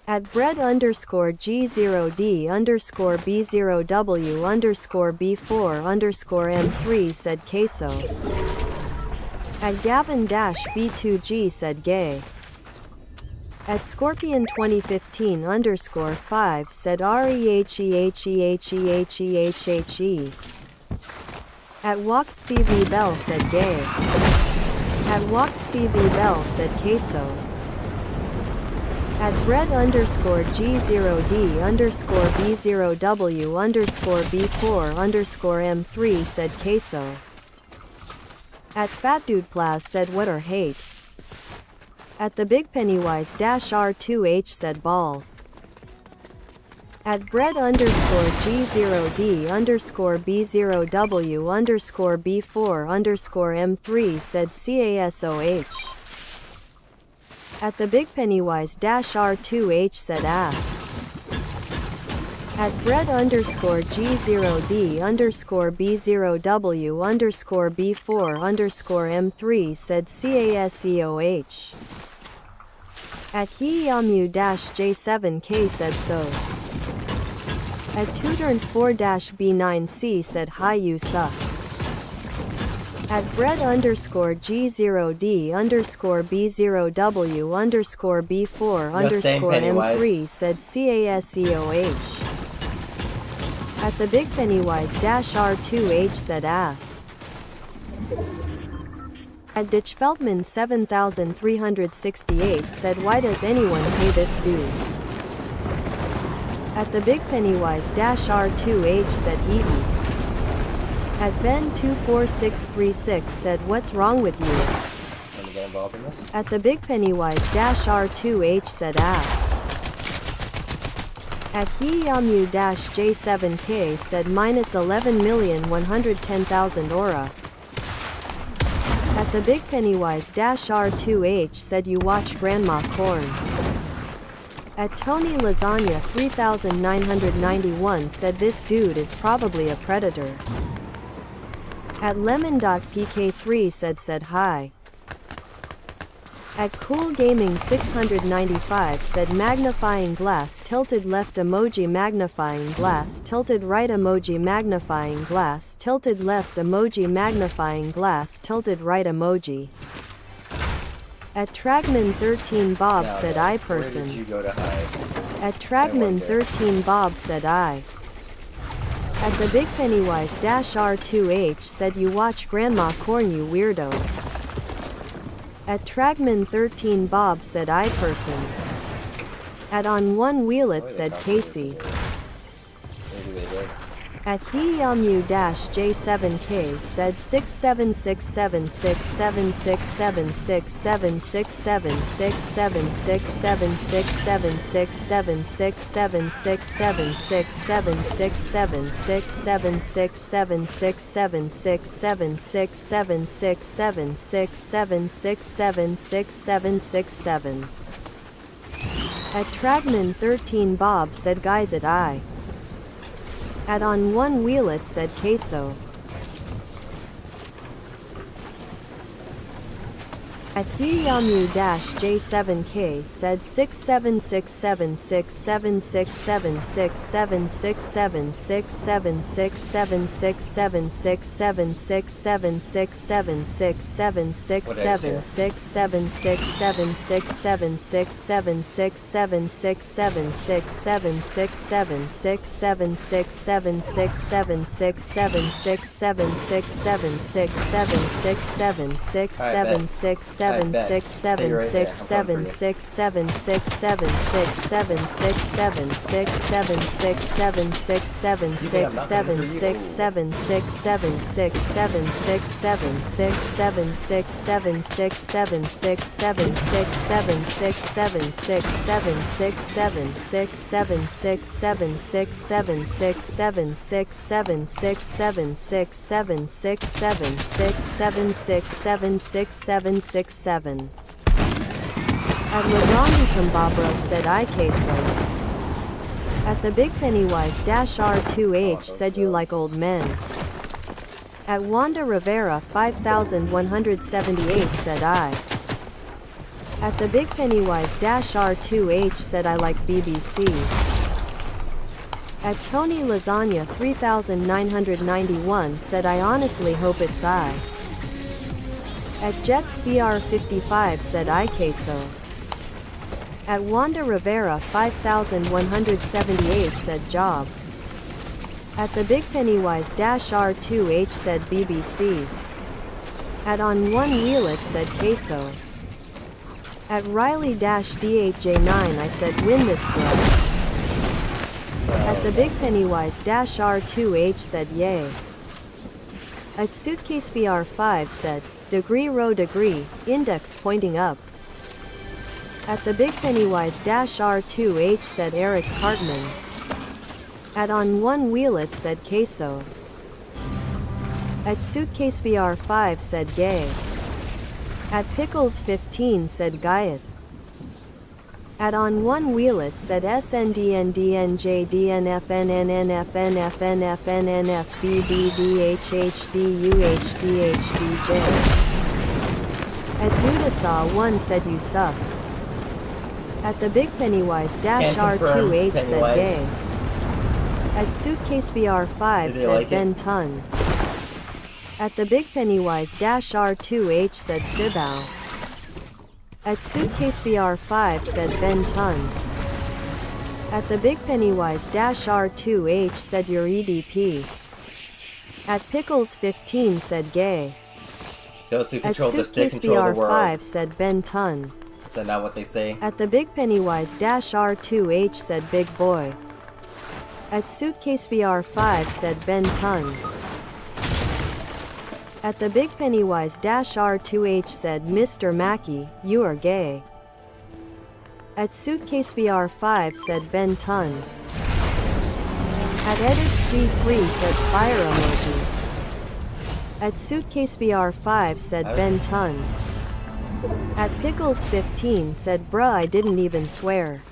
[SPEAKER 2] At bread underscore G0D underscore B0W underscore B4 underscore M3 said queso. At Gavin V2G said gay. At Scorpion 2015 underscore 5 said REHEHEHEHEHE. At Walks CV Bell said gay. At Walks CV Bell said queso. At bread underscore G0D underscore B0W underscore B4 underscore M3 said queso. At Fat Dude Plaz said what or hate. At the Big Pennywise R2H said balls. At bread underscore G0D underscore B0W underscore B4 underscore M3 said CASOH. At the Big Pennywise R2H said ass. At bread underscore G0D underscore B0W underscore B4 underscore M3 said CASEOH. At Hiyamu-J7K said sos. At Tudern4-B9C said hi you suck. At bread underscore G0D underscore B0W underscore B4 underscore M3 said CASEOH. At the Big Pennywise R2H said ass. At Ditchfeldman 7368 said why does anyone pay this dude? At the Big Pennywise -R2H said Eaton. At Ben24636 said what's wrong with you?
[SPEAKER 1] Let me get involved in this.
[SPEAKER 2] At the Big Pennywise -R2H said ass. At Hiyamu-J7K said -11,110,000 aura. At the Big Pennywise -R2H said you watch Grandma Corn. At Tony Lasagna 3991 said this dude is probably a predator. At Lemon.pk3 said hi. At Cool Gaming 695 said magnifying glass tilted left emoji magnifying glass tilted right emoji magnifying glass tilted left emoji magnifying glass tilted right emoji. At Tragman 13 Bob said I person.
[SPEAKER 1] Where did you go to hide?
[SPEAKER 2] At Tragman 13 Bob said I. At the Big Pennywise -R2H said you watch Grandma Corn you weirdos. At Tragman 13 Bob said I person. At On One Wheel it said Casey.
[SPEAKER 1] Maybe they did.
[SPEAKER 2] At Hiyamu-J7K said 6767676767676767676767676767676767676767676767676767676767676767676767676767676767676767676767676767676767676767676. At Tragman 13 Bob said guys it I. At On One Wheel it said queso. At Hiyamu-J7K said 6767676767676767676767676767676767676767676767676767676767676767676767676767676767676767676767676767676767676767676767676767676767676. At Ladongi Kambabro said I queso. At the Big Pennywise -R2H said you like old men. At Wanda Rivera 5178 said I. At the Big Pennywise -R2H said I like BBC. At Tony Lasagna 3991 said I honestly hope it's I. At Jets BR55 said I queso. At Wanda Rivera 5178 said job. At the Big Pennywise -R2H said BBC. At On One Wheel it said queso. At Riley-D8J9 I said win this bro. At the Big Pennywise -R2H said yay. At Suitcase VR5 said degree row degree, index pointing up. At the Big Pennywise -R2H said Eric Cartman. At On One Wheel it said queso. At Suitcase VR5 said gay. At Pickles 15 said Guyot. At On One Wheel it said SNDNDNJDNFNNFNFNFNNFBBDHHDUHDHDJ. At Budasaw 1 said you suck. At the Big Pennywise -R2H said gay. At Suitcase VR5 said
[SPEAKER 1] like
[SPEAKER 2] Ben Ton. At the Big Pennywise -R2H said Sibao. At Suitcase VR5 said Ben Ton. At the Big Pennywise -R2H said your EDP. At Pickles 15 said gay.
[SPEAKER 1] Those who
[SPEAKER 2] At
[SPEAKER 1] control the stick control the world.
[SPEAKER 2] SuitcaseVR5 said Ben Ton.
[SPEAKER 1] Is that not what they say?
[SPEAKER 2] At the Big Pennywise R2H said Big Boy. At SuitcaseVR5 said Ben Ton. At the Big Pennywise R2H said Mr. Mackey, you are gay. At SuitcaseVR5 said Ben Ton. At EditsG3 said fire emoji. At SuitcaseVR5 said Ben Ton. At Pickles15 said bruh I didn't even swear.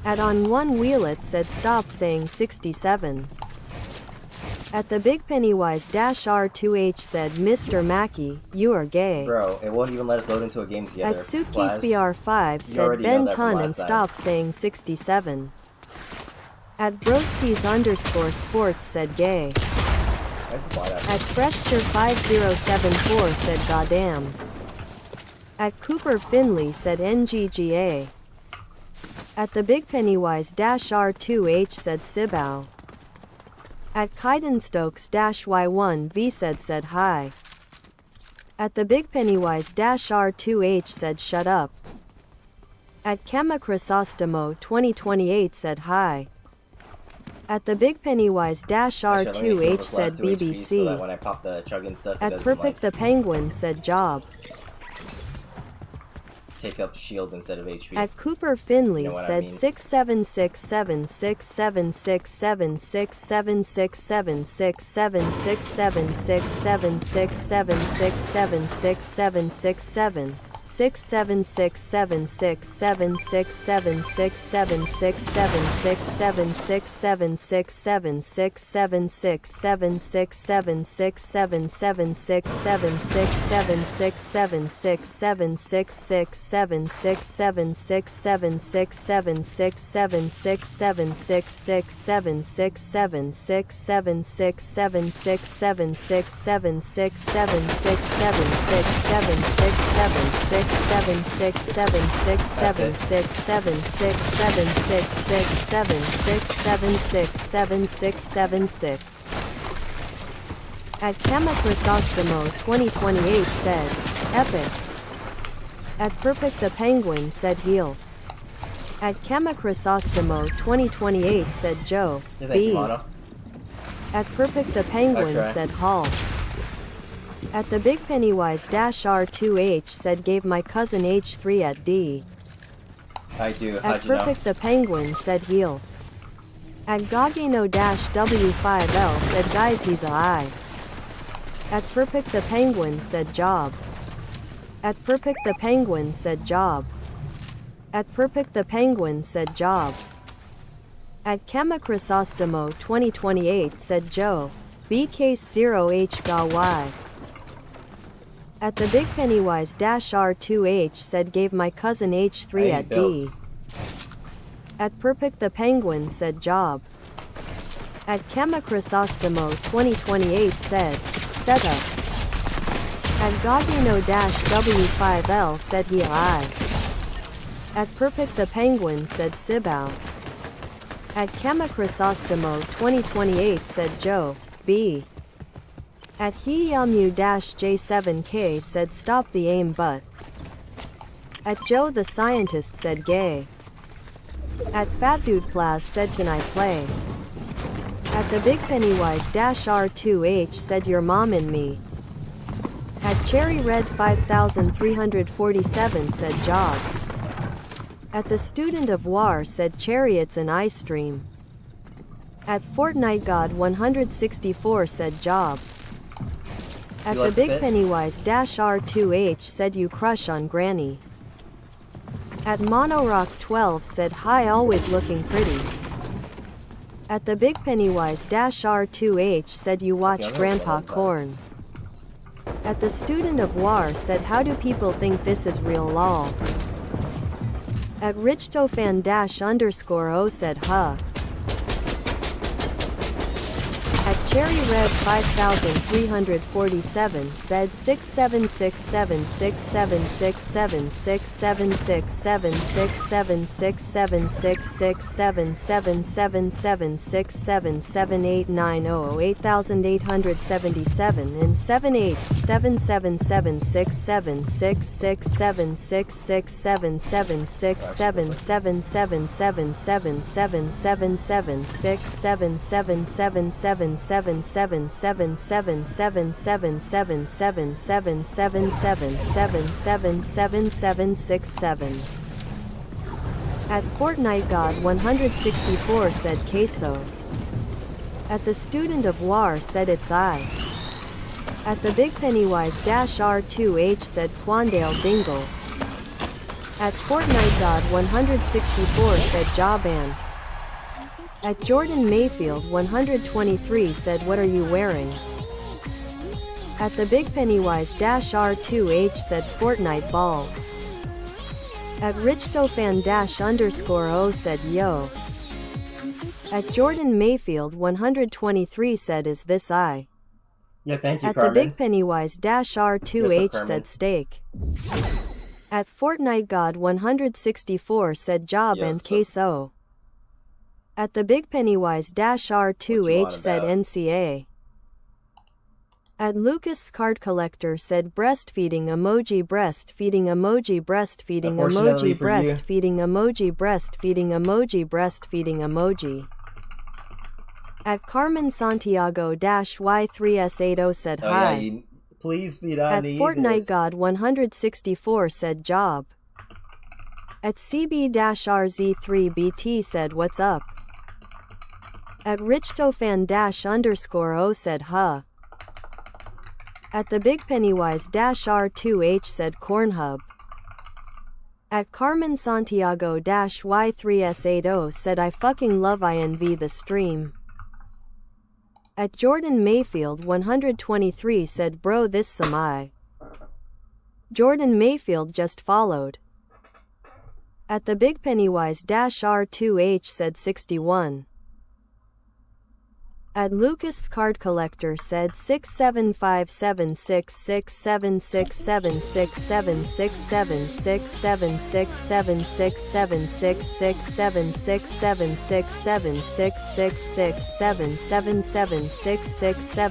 [SPEAKER 2] At On1Wheel said stop saying 67. At the Big Pennywise R2H said Mr. Mackey, you are gay.
[SPEAKER 1] Bro, it won't even let us load into a game together.
[SPEAKER 2] At SuitcaseVR5 said Ben Ton and stop saying 67. At Broskis_sports said gay. At Freshcher5074 said goddamn. At Cooper Finley said NGGA. At the Big Pennywise R2H said Sibao. At Kaiden Stokes Y1V said hi. At the Big Pennywise R2H said shut up. At Kema Chrysostamo 2028 said hi. At the Big Pennywise R2H said BBC.
[SPEAKER 1] So that when I pop the chugging stuff,
[SPEAKER 2] At Perpic the Penguin said job.
[SPEAKER 1] Take up shield instead of HP.
[SPEAKER 2] At Cooper Finley
[SPEAKER 1] You know what I
[SPEAKER 2] said
[SPEAKER 1] mean.
[SPEAKER 2] 6767676767676767676767676767767 At Kema Chrysostamo 2028 said, epic. At Perpic the Penguin said heal. At Kema Chrysostamo 2028 said Joe,
[SPEAKER 1] Yeah, thank you,
[SPEAKER 2] B.
[SPEAKER 1] Mono.
[SPEAKER 2] At Perpic the Penguin
[SPEAKER 1] try.
[SPEAKER 2] said Hall. At the Big Pennywise R2H said gave my cousin H3 at D.
[SPEAKER 1] I do.
[SPEAKER 2] At
[SPEAKER 1] How'd you know?
[SPEAKER 2] Perpic the Penguin said heal. At Gageno-W5L said guys he's a I. At Perpic the Penguin said job. At Perpic the Penguin said job. At Perpic the Penguin said job. At Kema Chrysostamo 2028 said Joe, B case 0H ga Y. At the Big Pennywise R2H said gave my cousin H3 at D. At Perpic the Penguin said job. At Kema Chrysostamo 2028 said, set up. At Gageno-W5L said he I. At Perpic the Penguin said Sibao. At Kema Chrysostamo 2028 said Joe, B. At Hiyamu-J7K said stop the aim but. At Joe the Scientist said gay. At Fat Dude Plaz said can I play. At the Big Pennywise R2H said your mom and me. At Cherry Red 5347 said jog. At the Student of War said chariots and ice stream. At Fortnite God 164 said job. At the Big Pennywise R2H said you crush on Granny. At Monorock 12 said hi always looking pretty. At the Big Pennywise R2H said you watch Grandpa Corn. At the Student of War said how do people think this is real lol. At RichTofan__O said huh. At Cherry Red 5347 said 6776767676767776777678789008877 and 78 At Fortnite God 164 said queso. At the student of war said it's I. At the big Pennywise -R2H said Quandale Dingle. At Fortnite God 164 said Jaban. At Jordan Mayfield 123 said what are you wearing? At the big Pennywise -R2H said Fortnite balls. At RichTofan_O said yo. At Jordan Mayfield 123 said is this I?
[SPEAKER 1] Yeah, thank you,
[SPEAKER 2] At
[SPEAKER 1] Carmen.
[SPEAKER 2] the big Pennywise -R2H
[SPEAKER 1] Yes,
[SPEAKER 2] said steak. At Fortnite God 164 said job
[SPEAKER 1] Yes,
[SPEAKER 2] and
[SPEAKER 1] sir.
[SPEAKER 2] queso. At the big Pennywise -R2H said
[SPEAKER 1] about?
[SPEAKER 2] NCA. At Lucas Card Collector said breastfeeding emoji breastfeeding emoji breastfeeding
[SPEAKER 1] Unfortunately
[SPEAKER 2] emoji
[SPEAKER 1] for you.
[SPEAKER 2] breastfeeding emoji breastfeeding emoji breastfeeding emoji. At Carmen Santiago Y3S80 said
[SPEAKER 1] Oh,
[SPEAKER 2] hi.
[SPEAKER 1] yeah, please be done.
[SPEAKER 2] At Fortnite God 164 said job. At CB-RZ3BT said what's up. At RichTofan_O said huh. At the big Pennywise -R2H said Cornhub. At Carmen Santiago Y3S80 said I fucking love INV the stream. At Jordan Mayfield 123 said bro this some I. Jordan Mayfield just followed. At the big Pennywise -R2H said 61. At Lucas Card Collector said 6757667676767676767676767676767676767676767676767676767676767676767676767676767676767676767676767676767676767676767676767676767676767676767676767676767676767676767676767676767676767676767676767676767676767